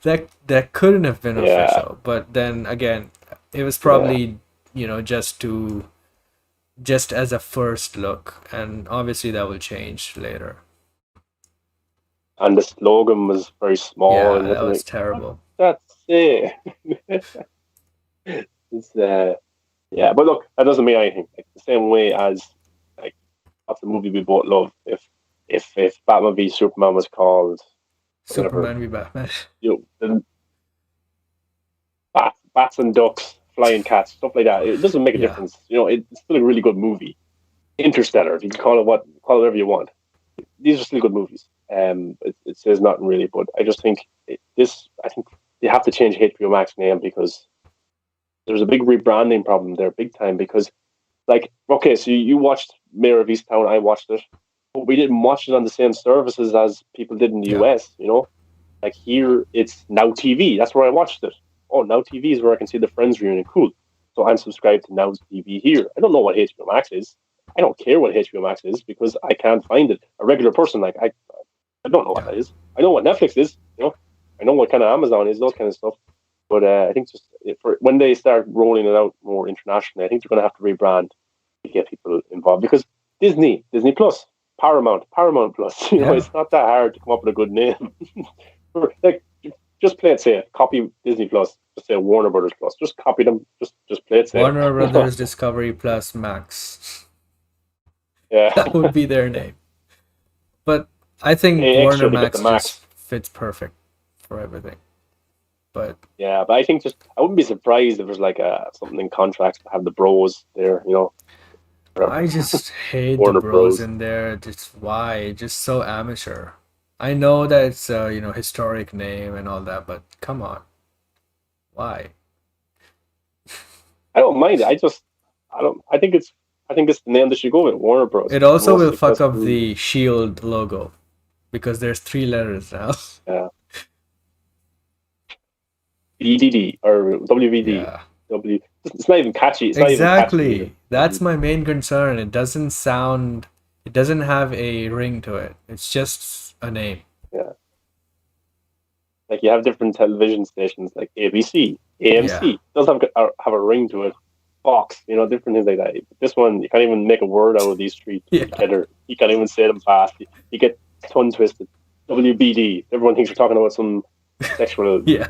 That couldn't have been Yeah. official. But then again, it was Yeah. probably just as a first look, and obviously that will change later. And the slogan was very small Yeah, and that nothing was like terrible. that's it. It's yeah, but look, that doesn't mean anything. Like the same way as like that's a movie we both love. If Batman v Superman was called whatever, Superman v Batman. then bats and ducks, flying cats, stuff like that. It doesn't make a Yeah. difference. It's still a really good movie. Interstellar, you can call it whatever you want. These are still good movies. It says nothing really, but I just think I think they have to change HBO Max name because there's a big rebranding problem there, big time. Because, like, okay, so you watched Mare of Easttown, I watched it, but we didn't watch it on the same services as people did in the Yeah. US. Like here, it's Now TV. That's where I watched it. Oh, Now TV is where I can see the Friends reunion. Cool. So I'm subscribed to Now TV here. I don't know what HBO Max is. I don't care what HBO Max is because I can't find it. A regular person, like I don't know what Yeah. that is. I know what Netflix is. I know what kind of Amazon is, those kind of stuff. But I think just for when they start rolling it out more internationally, I think they're going to have to rebrand to get people involved because Disney Plus, Paramount Plus. Yeah. It's not that hard to come up with a good name. Like, just play it safe. Copy Disney Plus. Just say Warner Brothers Plus. Just copy them. Just play it safe. Warner Brothers Discovery Plus Max. Yeah. That would be their name. But I think Pay Warner extra to get Max the Max. just fits perfect for everything. But Yeah, but I think I wouldn't be surprised if there's like something in contracts to have the bros there. I just hate Warner the bros Bros. in there. Just why? Just so amateur. I know that it's a historic name and all that, but come on, why? I don't mind it. I don't. I think it's the name they should go with. Warner Bros. It also Most will fuck up successful- the Shield logo because there's 3 letters now. BDD or WVD. Yeah, W. It's not even catchy. It's not even exactly. catchy. That's my main concern. It doesn't have a ring to it. It's just a name. Like you have different television stations like ABC, AMC. It does have a ring to it. Fox, different things like that. But this one, you can't even make a word out of these 3 together. You can't even say them fast. You get tongue twisted. WBD. Everyone thinks you're talking about some sexual Yeah,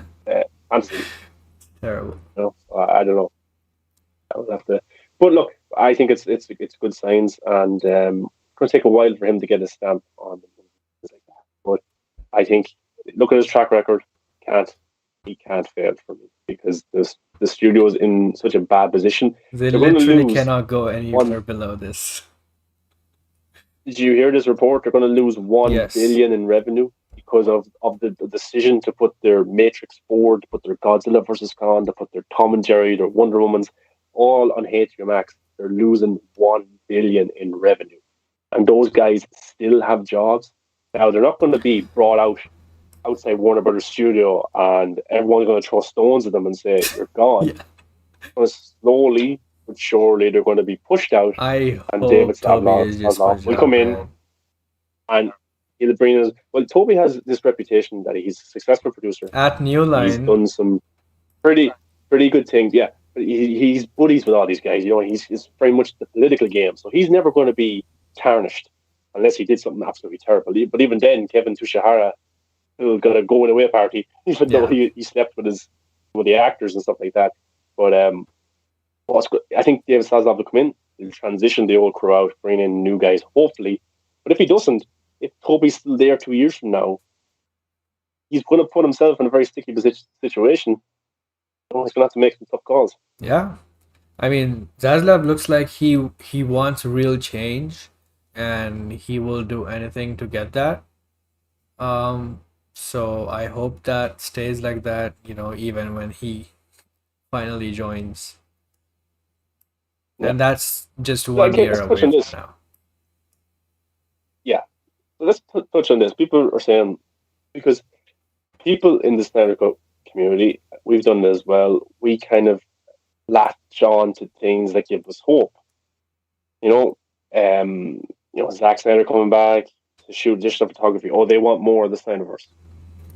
fantasy. terrible. I don't know. I would have to. But look, I think it's good signs, and it's going to take a while for him to get a stamp on things like that. But I think, look at his track record. He can't fail for me because the studio is in such a bad position. They They're gonna literally lose cannot go anywhere below this. Did you hear this report? They're going to lose $1 billion in revenue because of the decision to put their Matrix 4, to put their Godzilla vs. Kong, to put their Tom and Jerry, their Wonder Womans, all on HBO Max. They're losing $1 billion in revenue. And those guys still have jobs. Now, they're not going to be brought out outside Warner Brothers studio and everyone's going to throw stones at them and say, you're gone. But slowly but surely they're going to be pushed out. I and hope David Toby is just Zaslav will come in and he'll bring us. Well, Toby has this reputation that he's a successful producer. At New Line. He's done some pretty good things. Yeah, but he's buddies with all these guys. He's very much the political game, so he's never going to be tarnished unless he did something absolutely terrible. But even then, Kevin Tushihara still got a going away party, even though he slept with the actors and stuff like that. But what's good? I think David Zaslav will come in. he'll transition the old crew out, bring in new guys, hopefully. But if he doesn't, if Toby's still there 2 years from now, he's going to put himself in a very sticky situation. He's going to have to make some tough calls. Yeah. I mean, Zaslav looks like he wants real change, and he will do anything to get that. So I hope that stays like that, even when he finally joins. Yeah. And that's just 1 Okay, year let's away touch on from this. now. Yeah. So let's touch on this. People are saying, because people in the Snyder Cut community, we've done it as well, we kind of latch on to things that give us hope. Zack Snyder coming back to shoot additional photography. Oh, they want more of the Snyderverse.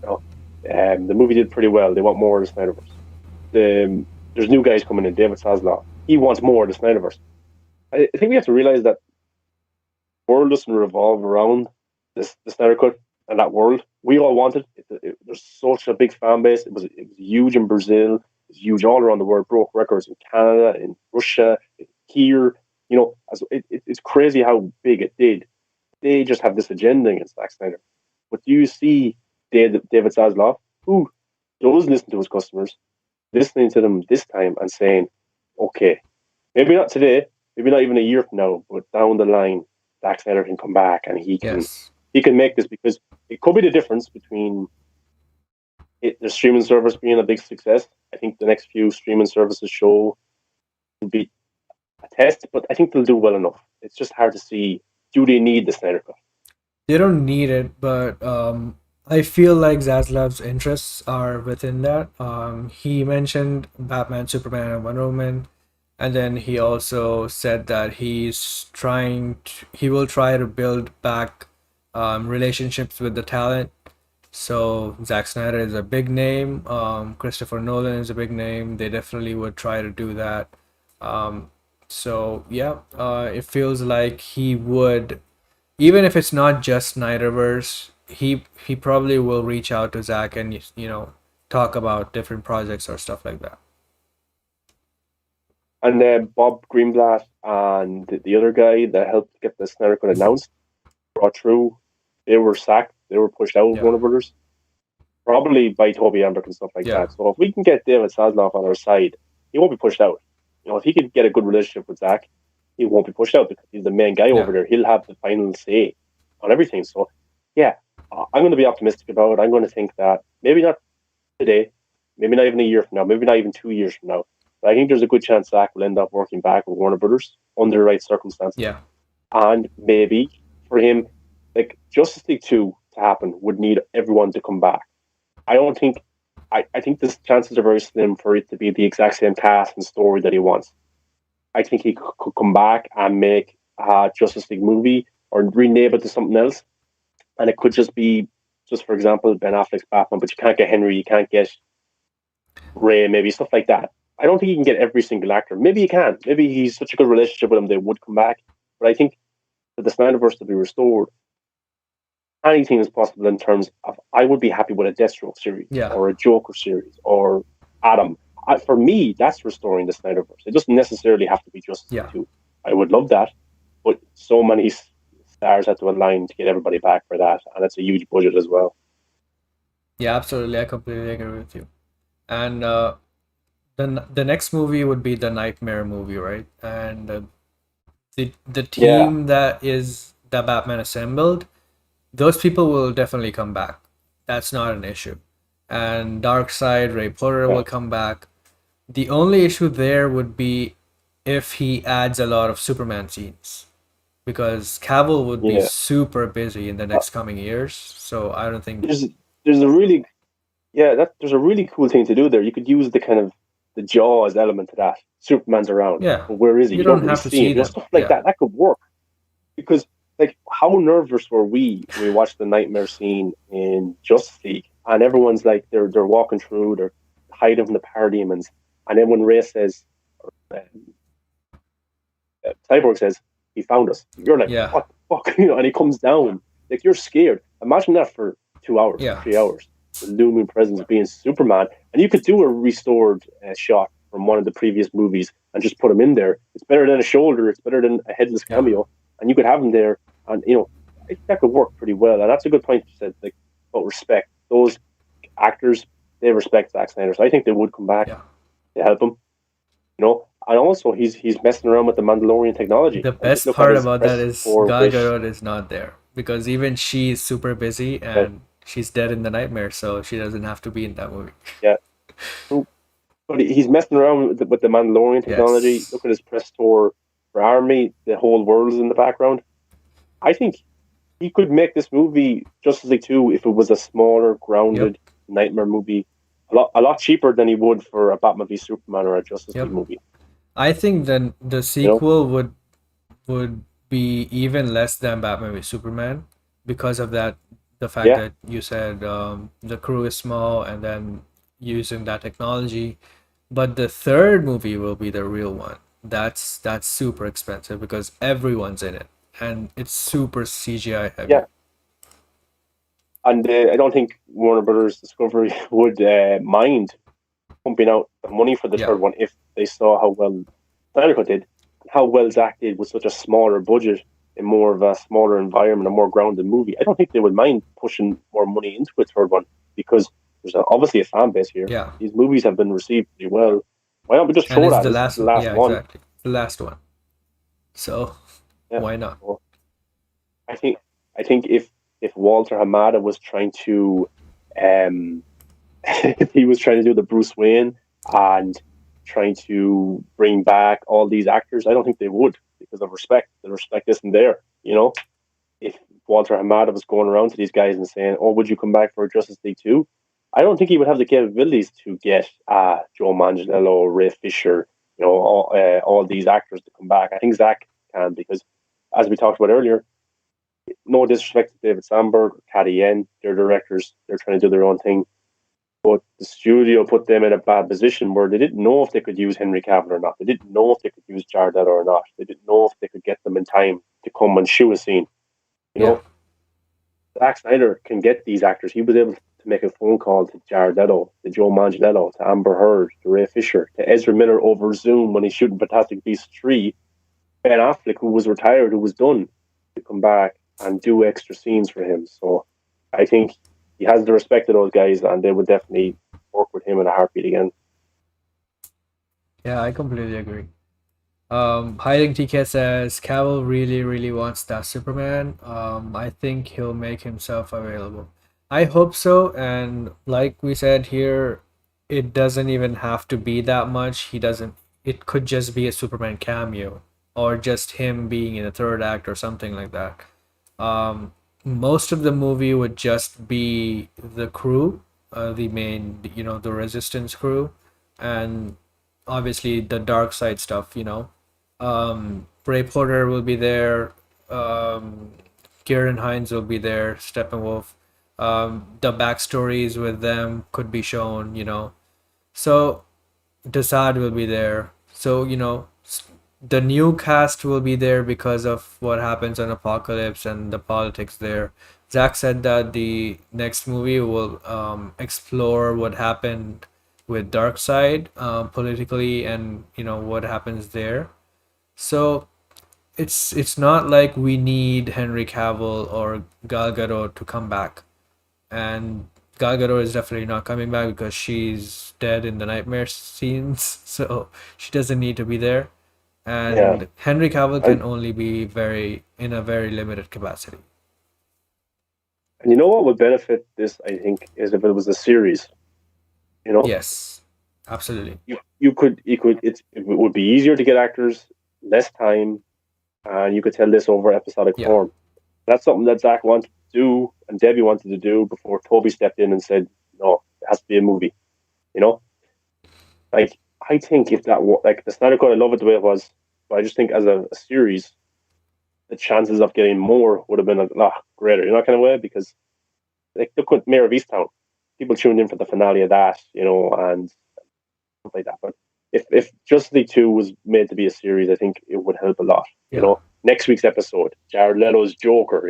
The movie did pretty well. They want more of the Snyderverse. There's new guys coming in. David Zaslav. He wants more of the Snyderverse. I think we have to realize that the world doesn't revolve around the Snyder Cut and that world. We all want it. There's such a big fan base. It was huge in Brazil. It was huge all around the world. Broke records in Canada, in Russia, here. It's crazy how big it did. They just have this agenda against Zack Snyder. But do you see David Zaslav, who does listen to his customers, listening to them this time and saying, okay, maybe not today, maybe not even a year from now, but down the line, Zack Snyder can come back and he can make this, because it could be the difference between the streaming service being a big success. I think the next few streaming services show will be a test, but I think they'll do well enough. It's just hard to see, do they need the Snyder Cut? They don't need it, but I feel like Zaslav's interests are within that. He mentioned Batman, Superman, and Wonder Woman, and then he also said that he will try to build back relationships with the talent. So Zack Snyder is a big name. Christopher Nolan is a big name. They definitely would try to do that. It feels like he would, even if it's not just Snyderverse, he probably will reach out to Zack and talk about different projects or stuff like that. And then Bob Greenblatt and the other guy that helped get the Snyder Cut announced, brought through, they were sacked. They were pushed out of Warner Brothers, probably by Toby Emmerich and stuff like that. So if we can get David Zaslav on our side, he won't be pushed out. If he could get a good relationship with Zack, he won't be pushed out because he's the main guy over there. He'll have the final say on everything. So, I'm going to be optimistic about it. I'm going to think that maybe not today, maybe not even a year from now, maybe not even 2 years from now, but I think there's a good chance Zack will end up working back with Warner Brothers under the right circumstances. Yeah. And maybe for him, like Justice League 2 to happen would need everyone to come back. I think the chances are very slim for it to be the exact same cast and story that he wants. I think he could come back and make a Justice League movie or rename it to something else. And it could just be, for example, Ben Affleck's Batman, but you can't get Henry, you can't get Ray, maybe stuff like that. I don't think you can get every single actor. Maybe you can. Maybe he's such a good relationship with him, they would come back. But I think for the Snyderverse to be restored, anything is possible in terms of, I would be happy with a Deathstroke series or a Joker series or Adam. For me, that's restoring the Snyderverse. It doesn't necessarily have to be just two. I would love that, but so many stars have to align to get everybody back for that, and it's a huge budget as well. Yeah, absolutely. I completely agree with you. And the next movie would be the Nightmare movie, right? And the team that Batman assembled, those people will definitely come back. That's not an issue. And Darkseid, Ray Porter will come back. The only issue there would be if he adds a lot of Superman scenes, because Cavill would be super busy in the next coming years. So I don't think there's a really cool thing to do there. You could use the kind of the Jaws element to that. Superman's around. Yeah. But where is he? You don't have to see him. Stuff like that. That could work. Because like, how nervous were we when we watched the Nightmare scene in Justice League, and everyone's like they're walking through, they're hiding from the parademons, and then when Ray says, Cyborg says, he found us. You're like, what the fuck? And he comes down. Like, you're scared. Imagine that for 2 hours, 3 hours. The looming presence of being Superman. And you could do a restored shot from one of the previous movies and just put him in there. It's better than a shoulder. It's better than a headless cameo, and you could have him there, and I think that could work pretty well. And that's a good point you said, like about respect. Those actors, they respect Zack Snyder, so I think they would come back to help him. And also he's messing around with the Mandalorian technology. The best part about that is Gal Gadot is not there, because even she's super busy and she's dead in the nightmare, so she doesn't have to be in that movie. Yeah. But he's messing around with the Mandalorian technology. Yes. Look at his press tour for Army. The whole world's in the background. I think he could make this movie Justice League 2 if it was a smaller, grounded nightmare movie. A lot cheaper than he would for a Batman v Superman or a Justice League movie. I think then the sequel would be even less than Batman v Superman because of that. The fact that you said the crew is small and then using that technology. But the third movie will be the real one. That's super expensive because everyone's in it and it's super CGI heavy. Yeah. And I don't think Warner Brothers Discovery would mind pumping out the money for the third one if they saw how well Snyder Cut did, how well Zack did with such a smaller budget in more of a smaller environment, a more grounded movie. I don't think they would mind pushing more money into a third one because there's obviously a fan base here. Yeah. These movies have been received pretty well. Why not we just throw that as the last one? Exactly. The last one. So why not? Well, I think if Walter Hamada was trying to if he was trying to do the Bruce Wayne and trying to bring back all these actors, I don't think they would because of respect. The respect isn't there, If Walter Hamada was going around to these guys and saying, "Oh, would you come back for Justice League 2?" I don't think he would have the capabilities to get Joe Manganiello, Ray Fisher, all these actors to come back. I think Zack can because, as we talked about earlier, no disrespect to David Sandberg or Cathy Yen, they're directors. They're trying to do their own thing. But the studio put them in a bad position where they didn't know if they could use Henry Cavill or not. They didn't know if they could use Jared Leto or not. They didn't know if they could get them in time to come and shoot a scene. Zack Snyder can get these actors. He was able to make a phone call to Jared Leto, to Joe Manganiello, to Amber Heard, to Ray Fisher, to Ezra Miller over Zoom when he's shooting Fantastic Beasts 3. Ben Affleck, who was retired, who was done, to come back and do extra scenes for him. So I think he has the respect of those guys, and they would definitely work with him in a heartbeat again. Yeah, I completely agree. Hiding TK says Cavill really, really wants that Superman. I think he'll make himself available. I hope so, and like we said here, it doesn't even have to be that much. It could just be a Superman cameo or just him being in a third act or something like that. Most of the movie would just be the crew, the main, the Resistance crew, and obviously the dark side stuff, Bray Porter will be there, Kieran Hines will be there, Steppenwolf. The backstories with them could be shown, So Desaad will be there. So, the new cast will be there because of what happens on Apocalypse and the politics there. Zack said that the next movie will explore what happened with Darkseid politically and what happens there. So it's not like we need Henry Cavill or Gal Gadot to come back. And Gal Gadot is definitely not coming back because she's dead in the nightmare scenes, so she doesn't need to be there. And Henry Cavill can only be in a very limited capacity. And you know what would benefit this, I think, is if it was a series. Yes, absolutely. It would be easier to get actors, less time, and you could tell this over episodic form. That's something that Zack wanted to do and Debbie wanted to do before Toby stepped in and said, "No, it has to be a movie." Like, I think if that like the Snyder Cut, I love it the way it was, but I just think as a series, the chances of getting more would have been a lot greater. You know that kind of way, because like look at Mare of Easttown, people tuned in for the finale of that, and stuff like that. But if Justice League 2 was made to be a series, I think it would help a lot. Next week's episode, Jared Leto's Joker.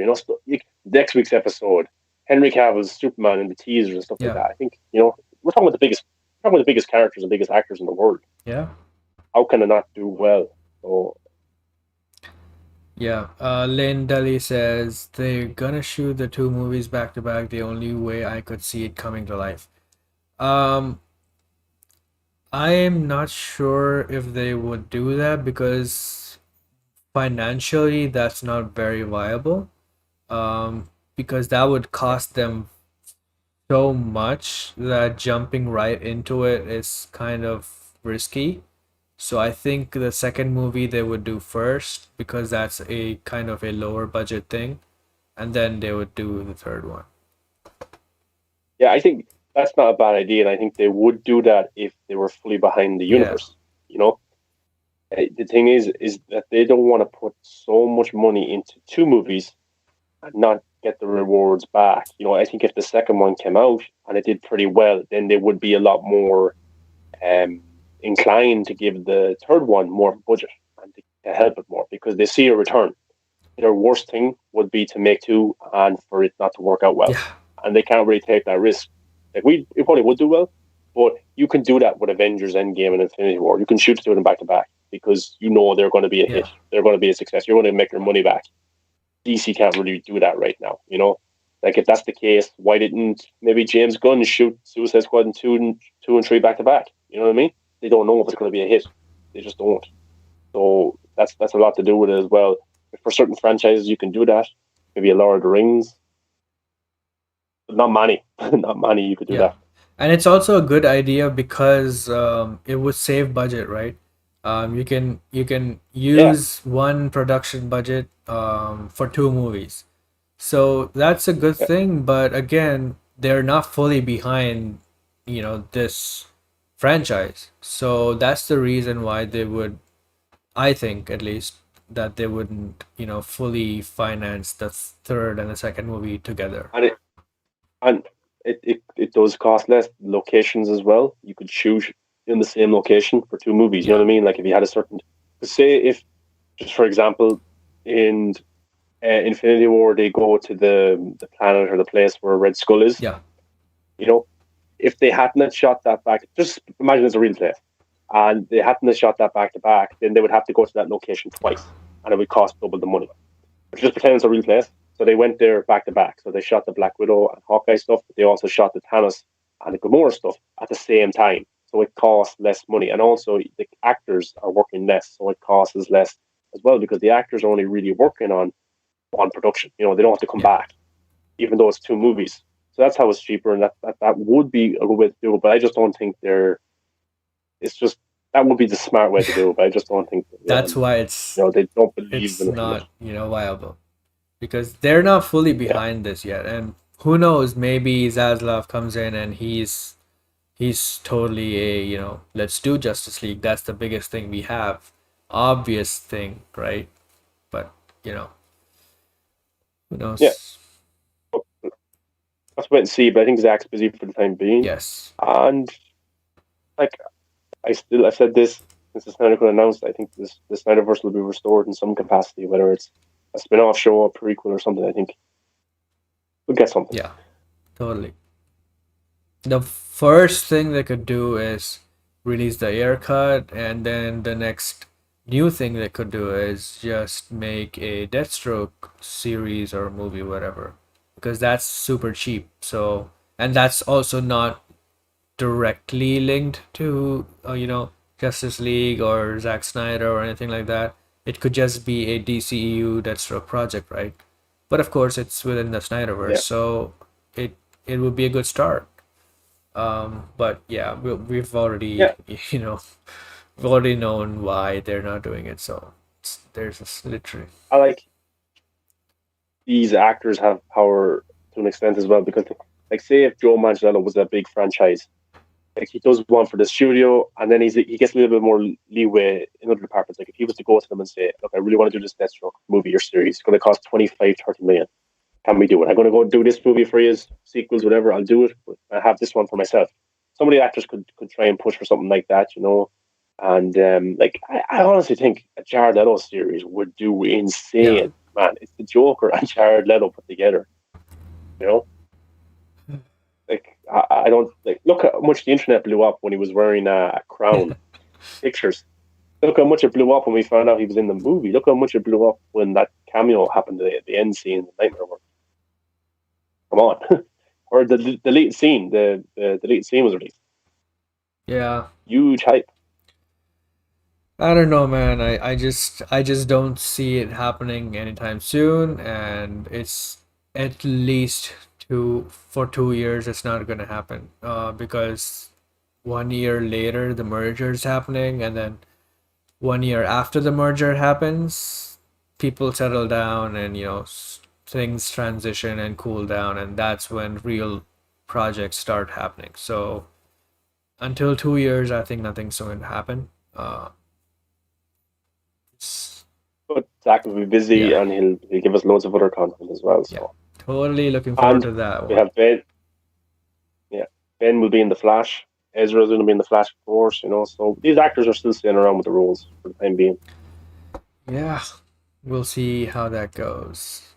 Next week's episode, Henry Cavill's Superman in the teaser and stuff like that. I think we're talking about the biggest characters and biggest actors in the world. Yeah. How can it not do well? So Yeah. Lynn Deli says they're gonna shoot the two movies back to back. The only way I could see it coming to life. Um, I am not sure if they would do that because financially that's not very viable. Because that would cost them so much that jumping right into it is kind of risky. So I think the second movie they would do first because that's a kind of a lower budget thing, and then they would do the third one. yeah, I think that's not a bad idea, and I think they would do that if they were fully behind the Yeah. universe. You know, the thing is that they don't want to put so much money into two movies and not get the rewards back. You know, I think if the second one came out and it did pretty well, then they would be a lot more um, inclined to give the third one more budget and to help it more because they see a return. Their worst thing would be to make two and for it not to work out well, Yeah. and they can't really take that risk. Like we probably would do well, but you can do that with Avengers Endgame and Infinity War. You can shoot to them back to back because you know they're going to be a hit. Yeah. They're going to be a success. You're going to make your money back. DC can't really do that right now. You know, like if that's the case, why didn't maybe James Gunn shoot Suicide Squad in two and three back to back? You know what I mean? They don't know if it's going to be a hit. They just don't. So that's a lot to do with it as well. For certain franchises, you can do that. Maybe a Lord of the Rings, but not many. Not many. You could do Yeah. that. And it's also a good idea because it would save budget, right? You can Yeah, use one production budget for two movies. So that's a good yeah. thing, but again, they're not fully behind, this franchise. So that's the reason why they would, I think at least, that they wouldn't, fully finance the third and the second movie together. And and it does cost less. Locations as well. You could shoot in the same location for two movies. You know Yeah. what I mean? Like if you had a certain, say if just for example, in Infinity War they go to the planet or the place where Red Skull is. Yeah. You know, if they hadn't have shot that back, just imagine it's a real place, and they hadn't have shot that back to back, then they would have to go to that location twice, and it would cost double the money. But just pretend it's a real place. So they went there back to back. So they shot the Black Widow and Hawkeye stuff, but they also shot the Thanos and the Gamora stuff at the same time. So it costs less money, and also the actors are working less, so it costs less as well because the actors are only really working on one production. You know, they don't have to come Yeah. back, even though it's two movies. So that's how it's cheaper, and that would be a good way to do it. But I just don't think they're. It's just that would be the smart way to do it. But I just don't think That's why they don't believe it's in it. not, viable. Because they're not fully Yeah, behind this yet. And who knows, maybe Zaslav comes in and he's totally a, let's do Justice League. That's the biggest thing we have. Obvious thing, right? But, who yeah. knows? Let's wait and see. But I think Zach's busy for the time being, Yes. and like I said this since the Snyder Cut announced. I think the Snyderverse will be restored in some capacity, whether it's a spin-off show, a prequel, or something. I think we'll get something. Yeah, totally. The first thing they could do is release the air cut, and then the next new thing they could do is just make a Deathstroke series or movie, whatever, because that's super cheap. So, and that's also not directly linked to, Justice League or Zack Snyder or anything like that. It could just be a DCEU Deathstroke project, right? But of course, it's within the Snyderverse, Yeah, so it would be a good start. But yeah, we've already, yeah. we've already known why they're not doing it. So there's this literally, I like these actors have power to an extent as well because, like, say if Joe Manganiello was a big franchise, like he does one for the studio, and then he gets a little bit more leeway in other departments. Like if he was to go to them and say, "Look, I really want to do this Deathstroke movie or series. It's going to cost 25, 30 million. Can we do it? I'm going to go do this movie for you, sequels, whatever. I'll do it. But I have this one for myself." Some of the actors could try and push for something like that, And like I honestly think a Jared Leto series would do yeah, insane, man. It's the Joker and Jared Leto put together, you know. Like I don't like look how much the internet blew up when he was wearing a crown pictures. Look how much it blew up when we found out he was in the movie. Look how much it blew up when that cameo happened at the end scene, the Nightmare World. Come on. Or the deleted scene. The deleted scene was released. Yeah. Huge hype. I don't know, man. I just don't see it happening anytime soon, and it's at least for 2 years it's not gonna happen. Because 1 year later the merger is happening, and then 1 year after the merger happens, people settle down and things transition and cool down, and that's when real projects start happening. So until 2 years, I think nothing's going to happen. But Zach will be busy, and he'll give us loads of other content as well. So totally looking forward to that we one. have Ben. Yeah, Ben will be in the Flash. Ezra's going to be in the Flash, of course. So these actors are still staying around with the roles for the time being. Yeah, we'll see how that goes.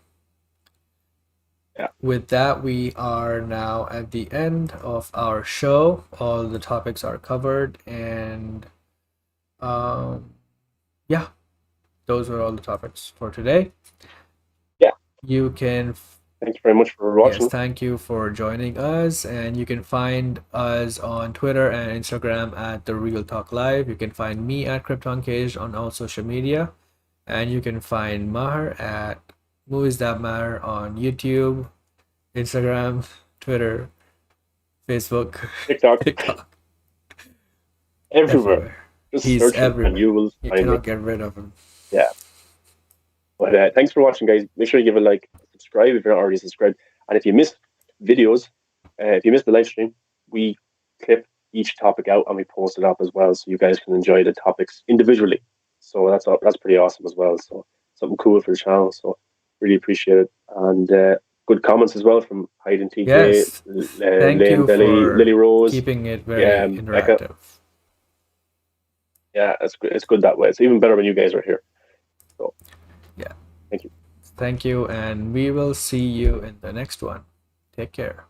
Yeah. With that, we are now at the end of our show. All the topics are covered, and yeah, those were all the topics for today. Yeah. You can. Thanks very much for watching. Yes, thank you for joining us, and you can find us on Twitter and Instagram at The Real Talk Live. You can find me at Krypton Cage on all social media, and you can find Maher at Movies That Matter on YouTube, Instagram, Twitter, Facebook, TikTok. Everywhere. Just He's search him everywhere. and you will You find cannot him. get rid of him. Yeah. But thanks for watching, guys. Make sure you give a like, subscribe if you're not already subscribed. And if you missed videos, if you missed the live stream, we clip each topic out and we post it up as well, so you guys can enjoy the topics individually. So that's pretty awesome as well. So something cool for the channel. So really appreciate it. And good comments as well from Hyde and TK, Yes. Thank Lane you Belly, for Lily Rose. keeping it very interactive. Becca. Yeah, it's good that way. It's even better when you guys are here. So yeah. Thank you. Thank you, and we will see you in the next one. Take care.